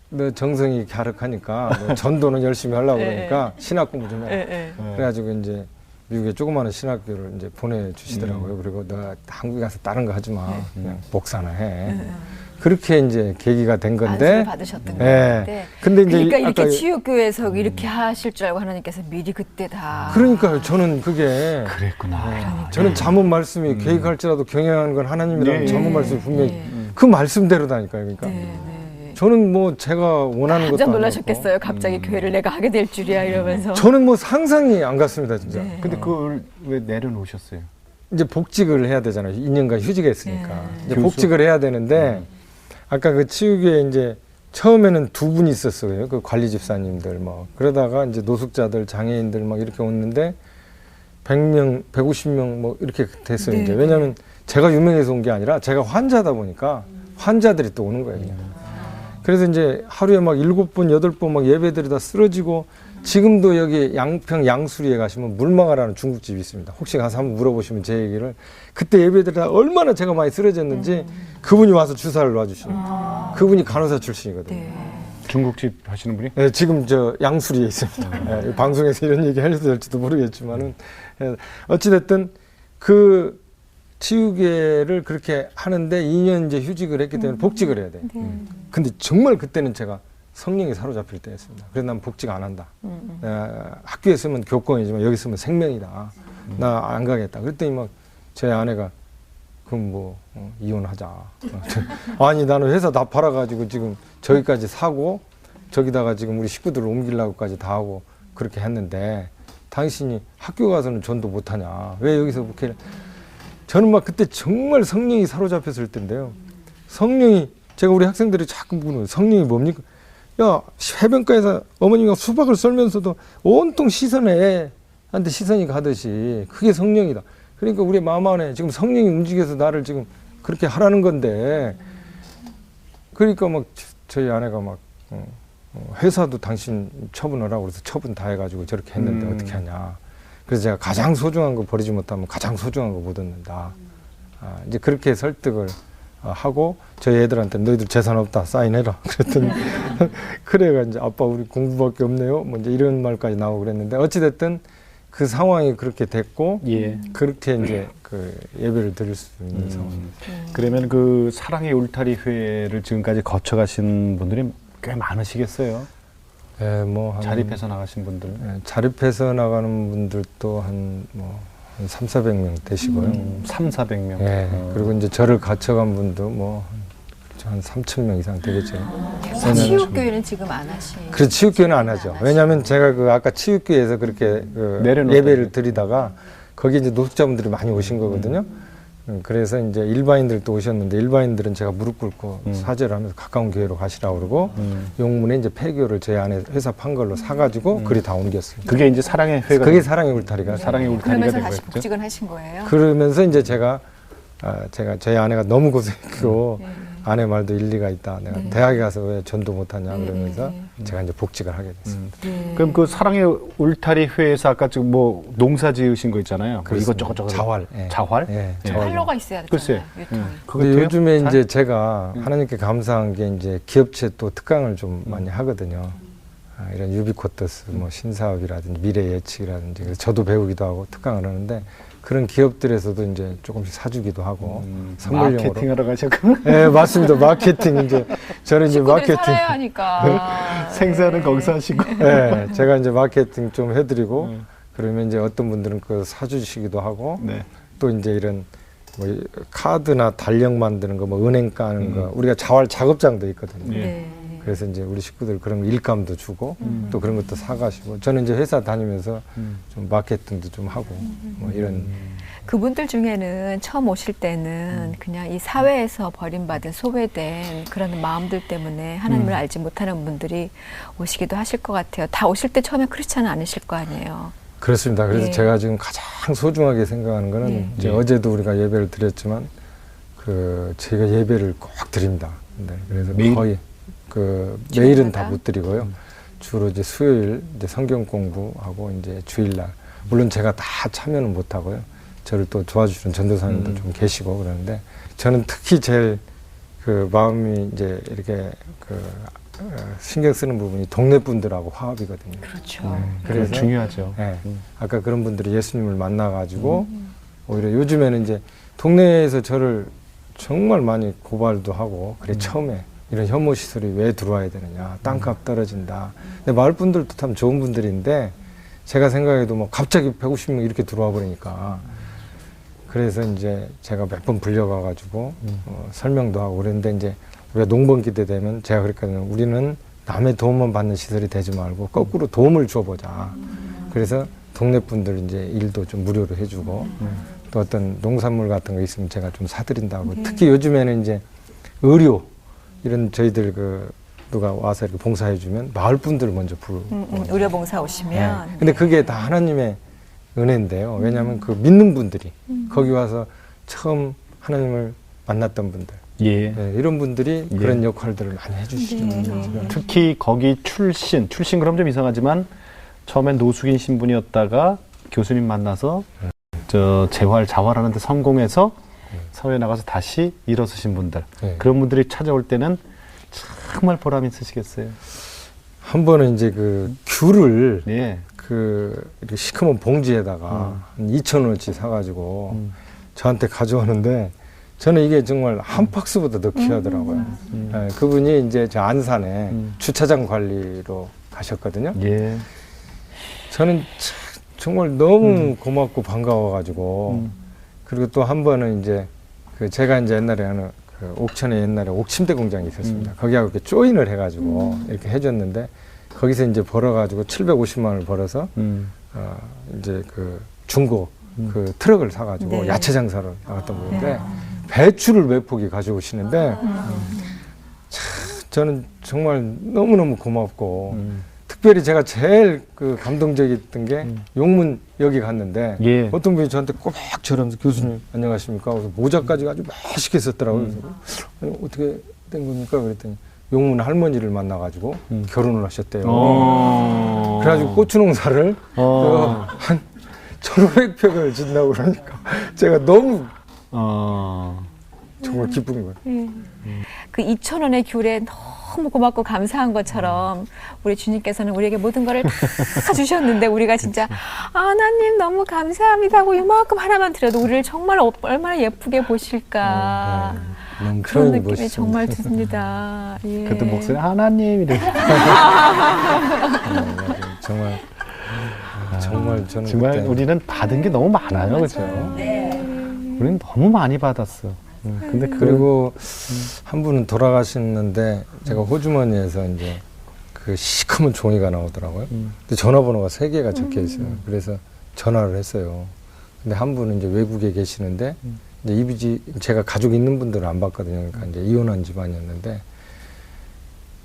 너 정성이 갸륵하니까 뭐 전도는 열심히 하려고 그러니까 신학 공부 좀 해. 그래가지고 이제 미국에 조그마한 신학교를 이제 보내주시더라고요. 그리고 너 한국에 가서 다른 거 하지 마. 그냥 목사나 해. 그렇게 이제 계기가 된 건데. 안수를 받으셨던 예. 건데. 근데 이제 그러니까 이렇게 아까 치유교회에서 이렇게 하실 줄 알고 하나님께서 미리 그때 다. 그러니까요. 저는 그게 그랬구나. 저는 잠언 말씀이 계획할지라도 경영하는 건 하나님이라는 예. 잠언 말씀이 분명히 예. 그 말씀대로다니까요. 그러니까 네. 저는 뭐 제가 원하는 것도 깜짝 아니고 놀라셨겠어요. 갑자기 교회를 내가 하게 될 줄이야 이러면서. 저는 뭐 상상이 안 갔습니다, 진짜. 네. 근데 그걸 왜 내려놓으셨어요? 이제 복직을 해야 되잖아요. 2년간 휴직을 했으니까. 네. 이제 교수? 복직을 해야 되는데 아까 그 치유교에 이제 처음에는 2분이 있었어요. 그 관리 집사님들 뭐. 그러다가 이제 노숙자들, 장애인들 막 이렇게 오는데 100명, 150명 뭐 이렇게 됐어요. 네. 이제 왜냐하면 제가 유명해서 온 게 아니라 제가 환자다 보니까 환자들이 또 오는 거예요. 그냥. 그래서 이제 하루에 막 7번, 8번 막 예배들이 다 쓰러지고 지금도 여기 양평 양수리에 가시면 물망아라는 중국집이 있습니다. 혹시 가서 한번 물어보시면 제 얘기를 그때 예배들이 다 얼마나 제가 많이 쓰러졌는지 그분이 와서 주사를 놔주시는 그분이 간호사 출신이거든요. 네. 중국집 하시는 분이? 네, 지금 저 양수리에 있습니다. 네, 방송에서 이런 얘기 해도 될지도 모르겠지만은 어찌됐든 그 치유계를 그렇게 하는데 2년 이제 휴직을 했기 때문에 복직을 해야 돼. 근데 정말 그때는 제가 성령이 사로잡힐 때였습니다. 그래서 난 복직 안 한다. 학교에 있으면 교권이지만 여기 있으면 생명이다. 나 안 가겠다. 그랬더니 막 제 아내가 그럼 뭐 이혼하자. 아니 나는 회사 다 팔아가지고 지금 저기까지 사고 저기다가 지금 우리 식구들을 옮기려고까지 다 하고 그렇게 했는데 당신이 학교 가서는 전도 못하냐. 왜 여기서 목회를. 저는 막 그때 정말 성령이 사로잡혔을 때인데요. 성령이 제가 우리 학생들이 자꾸 묻는 성령이 뭡니까? 야 해변가에서 어머니가 수박을 썰면서도 온통 시선에 한테 시선이 가듯이 그게 성령이다. 그러니까 우리 마음 안에 지금 성령이 움직여서 나를 지금 그렇게 하라는 건데 그러니까 막 저희 아내가 막 회사도 당신 처분하라고 그래서 처분 다 해가지고 저렇게 했는데 어떻게 하냐. 그래서 제가 가장 소중한 거 버리지 못하면 가장 소중한 거 못 얻는다. 이제 그렇게 설득을 하고 저희 애들한테 너희들 재산 없다 사인해라. 그랬더니 그래가 이제 아빠 우리 공부밖에 없네요. 뭐 이제 이런 말까지 나오고 그랬는데 어찌됐든 그 상황이 그렇게 됐고 예. 그렇게 이제 그 예배를 드릴 수 있는 상황. 그러면 그 사랑의 울타리 회를 지금까지 거쳐가신 분들이 꽤 많으시겠어요? 예, 뭐 자립해서 나가신 분들. 예, 자립해서 나가는 분들도 한 3, 400명 되시고요. 3, 400명. 예, 그리고 이제 저를 거쳐간 분도 뭐 한 3,000명 이상 되겠죠. 치유교회는 지금 안 하시는. 그래서 치유교회는 안 하죠. 왜냐하면 제가 그 아까 치유교회에서 그렇게 그 내려놓았다고요. 예배를 드리다가 거기 이제 노숙자분들이 많이 오신 거거든요. 그래서 이제 일반인들도 오셨는데 일반인들은 제가 무릎 꿇고 사죄를 하면서 가까운 교회로 가시라고 그러고 용문에 이제 폐교를 제 안에 회사 판 걸로 사가지고 그리 다 옮겼습니다. 그게 이제 사랑의 회가. 그게 사랑의 울타리가 사랑의 울타리가 그러면서 된 다시 거였죠. 복직을 하신 거예요? 그러면서 이제 제가 저희 아내가 너무 고생했고 아내 말도 일리가 있다. 내가 대학에 가서 왜 전도 못하냐 그러면서 제가 이제 복직을 하게 됐습니다. 그럼 그 사랑의 울타리 회에서 아까 지금 뭐 농사 지으신 거 있잖아요. 뭐 그렇습니다. 이것저것 자활. 예. 자활? 예, 예. 자활. 팔로가 있어야 글쎄. 되잖아요. 유통이. 그거 근데 돼요? 요즘에 잘? 이제 제가 하나님께 감사한 게 이제 기업체 또 특강을 좀 많이 하거든요. 이런 유비쿼터스 뭐 신사업이라든지 미래 예측이라든지 그래서 저도 배우기도 하고 특강을 하는데 그런 기업들에서도 이제 조금씩 사주기도 하고 선물용으로. 마케팅하러 가셨구나. 네, 맞습니다. 마케팅 이제 저는 이제 식구들이 마케팅. 살아야 하니까. 생사는 거기서 하시고. 네, 제가 이제 마케팅 좀 해드리고 그러면 이제 어떤 분들은 그 사주시기도 하고 네. 또 이제 이런 뭐 카드나 달력 만드는 거, 뭐 은행 까는 거, 우리가 자활 작업장도 있거든요. 예. 네. 그래서 이제 우리 식구들 그런 거 일감도 주고 또 그런 것도 사가시고 저는 이제 회사 다니면서 좀 마케팅도 좀 하고 뭐 이런 그분들 중에는 처음 오실 때는 그냥 이 사회에서 버림받은 소외된 그런 마음들 때문에 하나님을 알지 못하는 분들이 오시기도 하실 것 같아요. 다 오실 때 처음에 크리스찬은 않으실 거 아니에요. 그렇습니다. 그래서 예. 제가 지금 가장 소중하게 생각하는 거는 예. 이제 예. 어제도 우리가 예배를 드렸지만 그 제가 예배를 꼭 드립니다. 네, 그래서 매일? 거의 그 매일은 다 주일마다? 못 드리고요. 주로 이제 수요일 이제 성경 공부하고 이제 주일날 물론 제가 다 참여는 못 하고요. 저를 또 도와주시는 전도사님도 좀 계시고 그러는데 저는 특히 제일 그 마음이 이제 이렇게 그 신경 쓰는 부분이 동네 분들하고 화합이거든요. 그렇죠. 그래서 중요하죠. 네. 아까 그런 분들이 예수님을 만나가지고 오히려 요즘에는 이제 동네에서 저를 정말 많이 고발도 하고 그래 처음에 이런 혐오 시설이 왜 들어와야 되느냐 땅값 떨어진다. 근데 마을 분들도 참 좋은 분들인데 제가 생각해도 뭐 갑자기 150명 이렇게 들어와 버리니까 그래서 이제 제가 몇 번 불려가가지고 설명도 하고 그랬는데 이제 우리가 농번기 때 되면 제가 그랬거든요. 우리는 남의 도움만 받는 시설이 되지 말고 거꾸로 도움을 줘보자. 그래서 동네 분들 이제 일도 좀 무료로 해주고 또 어떤 농산물 같은 거 있으면 제가 좀 사드린다고. 특히 요즘에는 이제 의료 이런 저희들 그 누가 와서 이렇게 봉사해주면 마을 분들을 먼저 부르고. 의료봉사 오시면. 네. 근데 그게 다 하나님의 은혜인데요. 왜냐하면 그 믿는 분들이 거기 와서 처음 하나님을 만났던 분들. 예. 네, 이런 분들이 예. 그런 역할들을 많이 해주시죠. 그래서 특히 거기 출신 그럼 좀 이상하지만 처음엔 노숙인 신분이었다가 교수님 만나서 저 자활하는데 성공해서 사회에 나가서 다시 일어서신 분들 네. 그런 분들이 찾아올 때는 정말 보람 있으시겠어요. 한 번은 이제 그 귤을 예. 그 이렇게 시커먼 봉지에다가 한 2,000원어치 사가지고 저한테 가져오는데 저는 이게 정말 한 박스보다 더 귀하더라고요. 네, 그분이 이제 저 안산에 주차장 관리로 가셨거든요. 예. 저는 정말 너무 고맙고 반가워가지고 그리고 또 한 번은 이제 그 제가 이제 옛날에 하는 그 옥천에 옛날에 옥침대 공장이 있었습니다. 거기하고 이렇게 조인을 해가지고 이렇게 해줬는데 거기서 이제 벌어가지고 750만 원을 벌어서 이제 그 중고 그 트럭을 사가지고 네. 야채 장사를 나갔던 분인데 배추를 몇 포기 가져오시는데 참 저는 정말 너무너무 고맙고 특별히 제가 제일 그 감동적이었던 게 용문 여기 갔는데 예. 어떤 분이 저한테 꼬박 저러면서 교수님 안녕하십니까? 그래서 모자까지 아주 맛있게 썼더라고요. 그래서 아니, 어떻게 된 겁니까? 그랬더니 용문 할머니를 만나가지고 결혼을 하셨대요. 그래가지고 고추 농사를 한 1,500평을 짓는다고 그러니까 제가 너무 정말 기쁜 거예요. 그 2,000원의 귤에 너무 고맙고 감사한 것처럼 우리 주님께서는 우리에게 모든 것을 다 주셨는데 우리가 진짜 하나님 너무 감사합니다 하고 이만큼 하나만 드려도 우리를 정말 얼마나 예쁘게 보실까 너무 그런 표현이 느낌이 멋있습니다. 정말 듭니다. 예. 그때 목소리 하나님 이래. 정말 정말 저는 정말 그때 우리는 받은 게 너무 많아요, 그렇죠? 우리는 너무 많이 받았어. 근데 그리고 한 분은 돌아가셨는데 제가 호주머니에서 이제 그 시커먼 종이가 나오더라고요. 근데 전화번호가 3개가 적혀 있어요. 그래서 전화를 했어요. 근데 한 분은 이제 외국에 계시는데 이제 이부지 제가 가족 있는 분들은 안 봤거든요. 그러니까 이제 이혼한 집안이었는데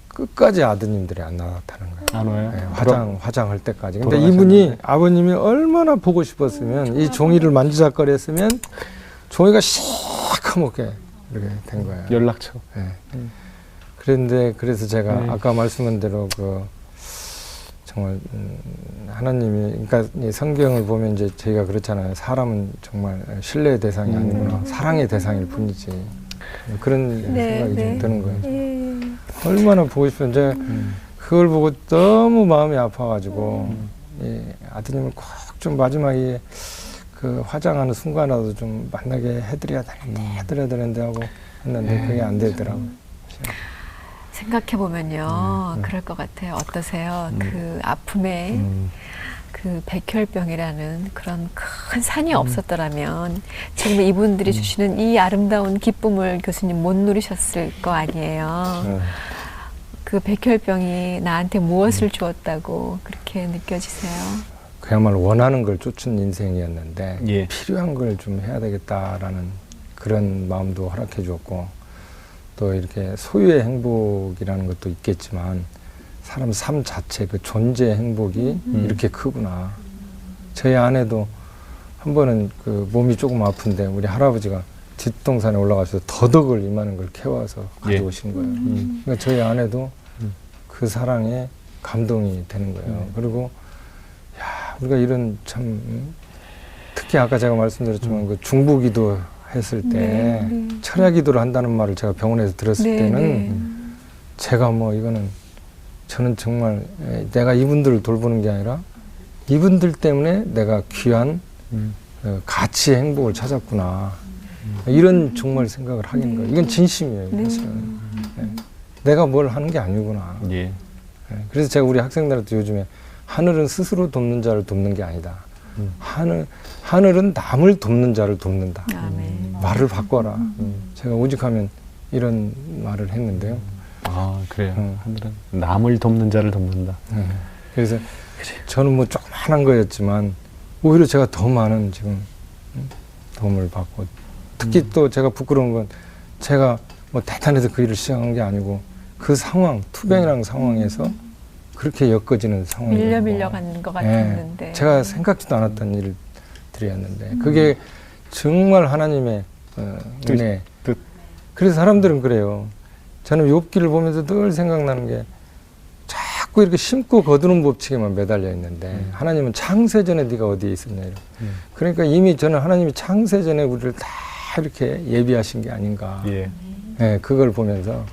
끝까지 아드님들이 안 나타나는 거예요. 안 와요? 네, 화장할 때까지. 근데 돌아가셨는데? 이분이 아버님이 얼마나 보고 싶었으면 이 종이를 만지작거렸으면 종이가 시커멓게 이렇게 된 거예요. 연락처. 네. 그런데 그래서 제가 네. 아까 말씀한 대로 그 정말 하나님이 그러니까 이 성경을 보면 이제 저희가 그렇잖아요. 사람은 정말 신뢰의 대상이 아니구나. 사랑의 대상일 뿐이지. 그런 생각이 좀 드는 거예요. 얼마나 보고 싶으면 제가 그걸 보고 너무 마음이 아파가지고 이 아드님을 꼭 좀 마지막에 그 화장하는 순간이라도 좀 만나게 해드려야 되는데 하고 했는데 그게 안 되더라고요. 생각해 보면요, 그럴 것 같아요. 어떠세요? 그 아픔에 그 그 백혈병이라는 그런 큰 산이 없었더라면 지금 이분들이 주시는 이 아름다운 기쁨을 교수님 못 누리셨을 거 아니에요. 그 백혈병이 나한테 무엇을 주었다고 그렇게 느껴지세요? 그야말로 원하는 걸 쫓은 인생이었는데 예. 필요한 걸 좀 해야 되겠다라는 그런 마음도 허락해 주었고, 또 이렇게 소유의 행복이라는 것도 있겠지만 사람 삶 자체 그 존재의 행복이 이렇게 크구나. 저희 아내도 한 번은 그 몸이 조금 아픈데 우리 할아버지가 뒷동산에 올라가서 더덕을 이만한 걸 캐와서 가져오신 거예요. 그러니까 저희 아내도 그 사랑에 감동이 되는 거예요. 그리고 야, 우리가 이런 참 특히 아까 제가 말씀드렸지만 그 중보기도 했을 때 철야기도를 한다는 말을 제가 병원에서 들었을 때는 제가 뭐 이거는 저는 정말 내가 이분들을 돌보는 게 아니라 이분들 때문에 내가 귀한 가치의 행복을 찾았구나. 이런 정말 생각을 하는 거예요. 이건 진심이에요. 사실은. 내가 뭘 하는 게 아니구나. 예. 그래서 제가 우리 학생들한테 요즘에 하늘은 스스로 돕는 자를 돕는 게 아니다. 하늘은 남을 돕는 자를 돕는다. 아멘. 말을 바꿔라. 제가 오직하면 이런 말을 했는데요. 아, 그래요. 하늘은 남을 돕는 자를 돕는다. 그래서 저는 뭐 조그만한 거였지만 오히려 제가 더 많은 지금 도움을 받고, 특히 또 제가 부끄러운 건 제가 뭐 대단해서 그 일을 시작한 게 아니고 그 상황, 투병이라는 상황에서 그렇게 엮어지는 상황이에요. 밀려간 것 같았는데. 제가 생각지도 않았던 일들이었는데 그게 정말 하나님의 은혜. 그래서 사람들은 그래요. 저는 욥기를 보면서 늘 생각나는 게 자꾸 이렇게 심고 거두는 법칙에만 매달려 있는데 하나님은 창세전에 네가 어디에 있었냐 이런. 그러니까 이미 저는 하나님이 창세전에 우리를 다 이렇게 예비하신 게 아닌가. 예. 네, 그걸 보면서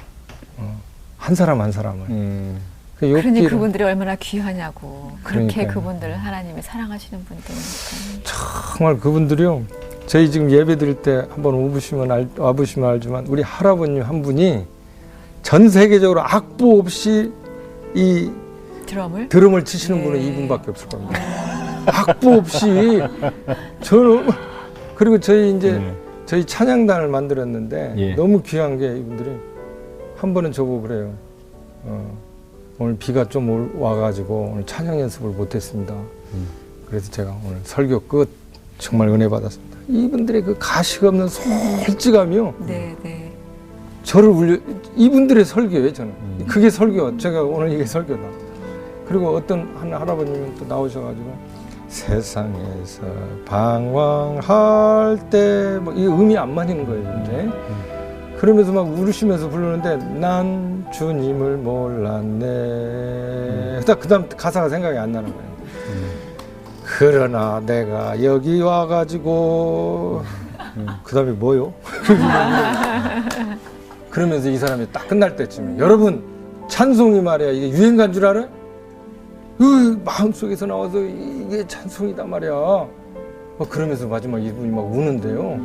한 사람 한 사람을. 그러니 그분들이 얼마나 귀하냐고. 그렇게 그러니까요. 그분들을 하나님이 사랑하시는 분들이니까. 정말 그분들이요. 저희 지금 예배 드릴 때 한번 와보시면 알지만 우리 할아버님 한 분이 전 세계적으로 악보 없이 이 드럼을 치시는 분은 이분밖에 없을 겁니다. 악보 없이. 저는 그리고 저희 이제 저희 찬양단을 만들었는데 너무 귀한 게 이분들이 한 번은 저보고 그래요. 오늘 비가 좀 와가지고 오늘 찬양 연습을 못했습니다. 그래서 제가 오늘 설교 끝 정말 은혜 받았습니다. 이분들의 그 가식 없는 솔직함이요. 네. 저를 이분들의 설교예요, 저는. 그게 설교. 제가 오늘 이게 설교다. 그리고 어떤 한 할아버님은 또 나오셔가지고 세상에서 방황할 때 뭐 이 음이 안 맞는 거예요, 이제. 그러면서 막 울으시면서 부르는데 난 주님을 몰랐네. 딱 그다음 가사가 생각이 안 나는 거예요. 그러나 내가 여기 와가지고 그다음에 뭐요? 그러면서 이 사람이 딱 끝날 때쯤에 여러분 찬송이 말이야 이게 유행가인 줄 알아요? 마음속에서 나와서 이게 찬송이다 말이야. 그러면서 마지막 이분이 막 우는데요.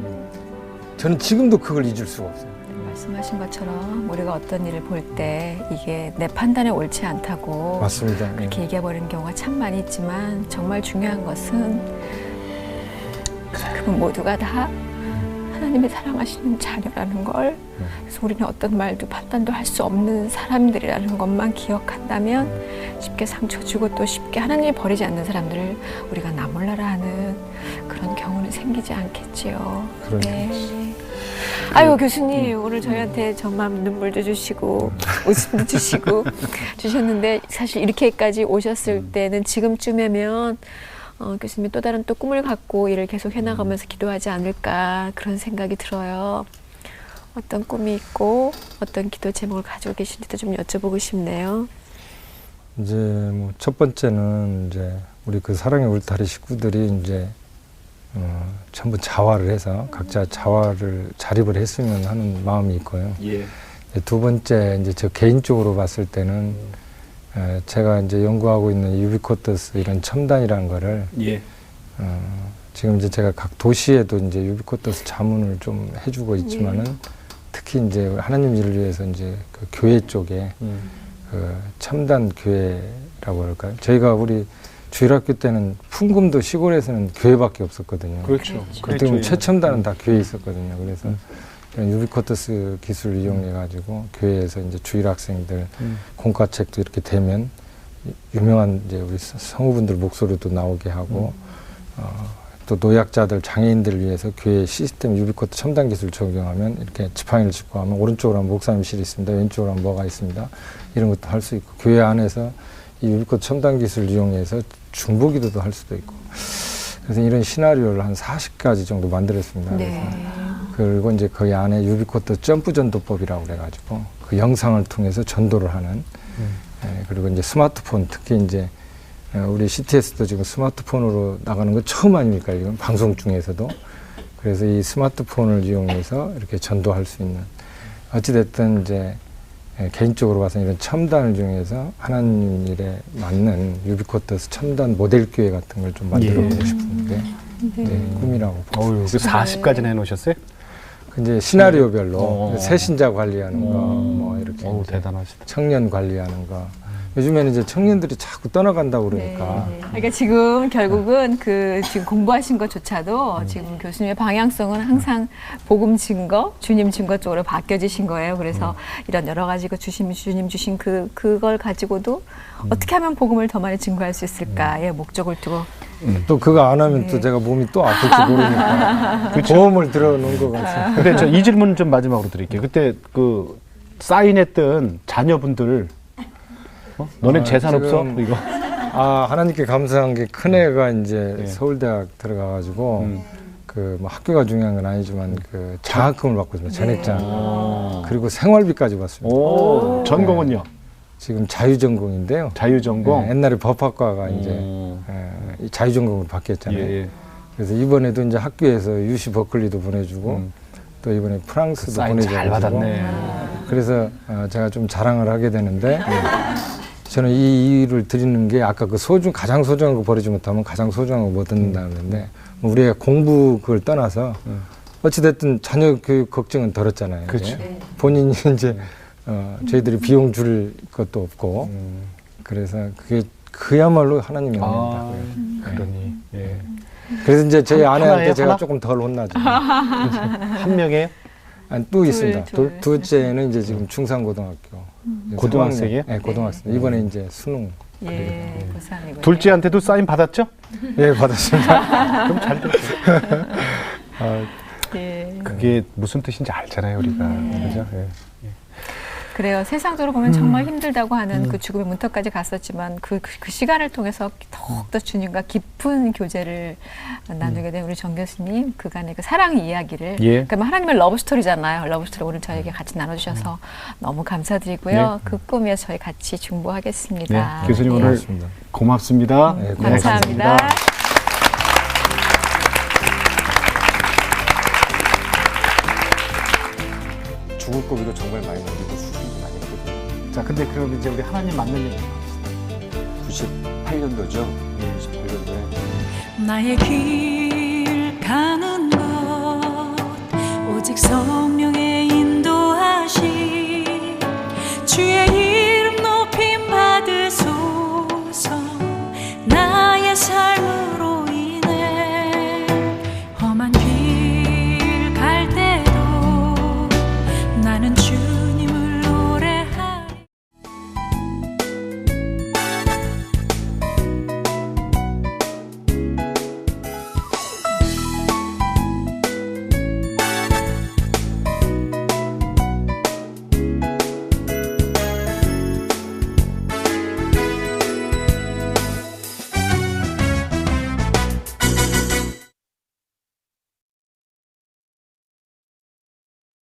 저는 지금도 그걸 잊을 수가 없어요. 말씀하신 것처럼 우리가 어떤 일을 볼 때 이게 내 판단에 옳지 않다고 맞습니다. 그렇게 얘기해버리는 경우가 참 많이 있지만 정말 중요한 것은 그분 모두가 다 하나님이 사랑하시는 자녀라는 걸, 그래서 우리는 어떤 말도 판단도 할 수 없는 사람들이라는 것만 기억한다면 쉽게 상처 주고 또 쉽게 하나님이 버리지 않는 사람들을 우리가 나 몰라라 하는 그런 경우는 생기지 않겠지요. 네. 아유 교수님 오늘 저희한테 정말 눈물도 주시고 웃음도 주시고 주셨는데 사실 이렇게까지 오셨을 때는 지금쯤이면 교수님이 또 다른 또 꿈을 갖고 일을 계속 해나가면서 기도하지 않을까 그런 생각이 들어요. 어떤 꿈이 있고 어떤 기도 제목을 가지고 계신지도 좀 여쭤보고 싶네요. 이제 뭐 첫 번째는 이제 우리 그 사랑의 울타리 식구들이 이제 전부 자활을 해서 각자 자립을 했으면 하는 마음이 있고요. 두 번째 이제 저 개인적으로 봤을 때는 제가 이제 연구하고 있는 유비쿼터스 이런 첨단이라는 거를 지금 이제 제가 각 도시에도 이제 유비쿼터스 자문을 좀 해주고 있지만은 특히 이제 하나님 일을 위해서 이제 그 교회 쪽에 그 첨단 교회라고 할까요? 저희가 우리 주일학교 때는 풍금도 시골에서는 교회밖에 없었거든요. 그렇죠. 그때 보면 최첨단은 다 교회에 있었거든요. 그래서 이런 유비쿼터스 기술을 이용해가지고 교회에서 이제 주일 학생들 공과책도 이렇게 되면 유명한 이제 우리 성우분들 목소리도 나오게 하고 또 노약자들 장애인들을 위해서 교회 시스템 유비쿼터 첨단 기술 적용하면 이렇게 지팡이를 짚고 하면 오른쪽으로 하면 목사님실이 있습니다. 왼쪽으로 하면 뭐가 있습니다. 이런 것도 할 수 있고 교회 안에서 이 유비쿼터 첨단 기술을 이용해서 중보기도도 할 수도 있고 그래서 이런 시나리오를 한 40가지 정도 만들었습니다. 네. 그리고 이제 거기 안에 유비쿼터 점프 전도법이라고 그래가지고 그 영상을 통해서 전도를 하는 그리고 이제 스마트폰 특히 이제 우리 CTS도 지금 스마트폰으로 나가는 거 처음 아닙니까? 이건 방송 중에서도. 그래서 이 스마트폰을 이용해서 이렇게 전도할 수 있는 어찌됐든 이제 개인적으로 봐서 이런 첨단을 이용해서 하나님 일에 맞는 유비쿼터스 첨단 모델 교회 같은 걸 좀 만들어 보고 싶은데 꿈이라고 보고 있습니다. 40까지나 해놓으셨어요? 이제 시나리오별로 새신자 관리하는 거, 뭐 이렇게 이제 대단하시다. 청년 관리하는 거. 요즘에는 이제 청년들이 자꾸 떠나간다고 그러니까. 그러니까 지금 결국은 지금 공부하신 것조차도 지금 교수님의 방향성은 항상 복음 증거, 주님 증거 쪽으로 바뀌어지신 거예요. 그래서 이런 여러 가지 주님 주신 그걸 가지고도 어떻게 하면 복음을 더 많이 증거할 수 있을까의 목적을 두고. 또 그거 안 하면 또 제가 몸이 또 아플지 모르니까 보험을 들어놓은 것 같아요. 근데 저 이 질문 좀 마지막으로 드릴게요. 그때 그 사인했던 자녀분들 너네 재산 없어? 이거. 하나님께 감사한 게 큰애가 이제 서울대학 들어가가지고 그 뭐 학교가 중요한 건 아니지만 그 장학금을 받고 있습니다. 전액장. 그리고 생활비까지 받습니다. 전공은요? 지금 자유전공인데요. 자유전공? 옛날에 법학과가 이제 이 자유전공을 바뀌었잖아요. 그래서 이번에도 이제 학교에서 UC 버클리도 보내주고 또 이번에 프랑스도 보내주고. 잘 받았네. 그래서 제가 좀 자랑을 하게 되는데 저는 이 이유를 드리는 게 아까 그 가장 소중한 거 버리지 못하면 가장 소중한 거 못 듣는다는데 우리가 공부 그걸 떠나서 어찌됐든 자녀 교육 걱정은 덜었잖아요. 그렇죠. 본인이 이제 저희들이 비용 줄 것도 없고 그래서 그게 그야말로 하나님의 은혜입니다. 그러니. 예. 그래서 이제 저희 아내한테 하나예요? 제가 하나? 조금 덜 혼나죠. 한 명이에요? 아니, 또 있습니다. 둘. 둘째는 이제 지금 중산고등학교. 고등학생이에요? 네, 고등학생. 이번에 이제 수능. 예, 고3이군요. 둘째한테도 사인 받았죠? 예, 받았습니다. 그럼 잘 됐어요. 예. 그게 무슨 뜻인지 알잖아요, 우리가. 그죠? 예. 그래요. 세상적으로 보면 정말 힘들다고 하는 그 죽음의 문턱까지 갔었지만 그 시간을 통해서 더욱더 주님과 깊은 교제를 나누게 된 우리 정 교수님 그간의 그 사랑의 이야기를 그러니까 하나님의 러브스토리잖아요. 러브스토리 오늘 저에게 같이 나눠주셔서 너무 감사드리고요. 그 꿈에서 저희 같이 중보하겠습니다. 네, 교수님 오늘 고맙습니다. 네, 감사합니다. 죽을 고비도 정말 많이 넘기고 수술도 많이 했거든요. 자, 근데 그럼 이제 우리 하나님 맞는 얘기 합시다. 98년도죠. 98년도에 나의 길 가는 곳 오직 성령의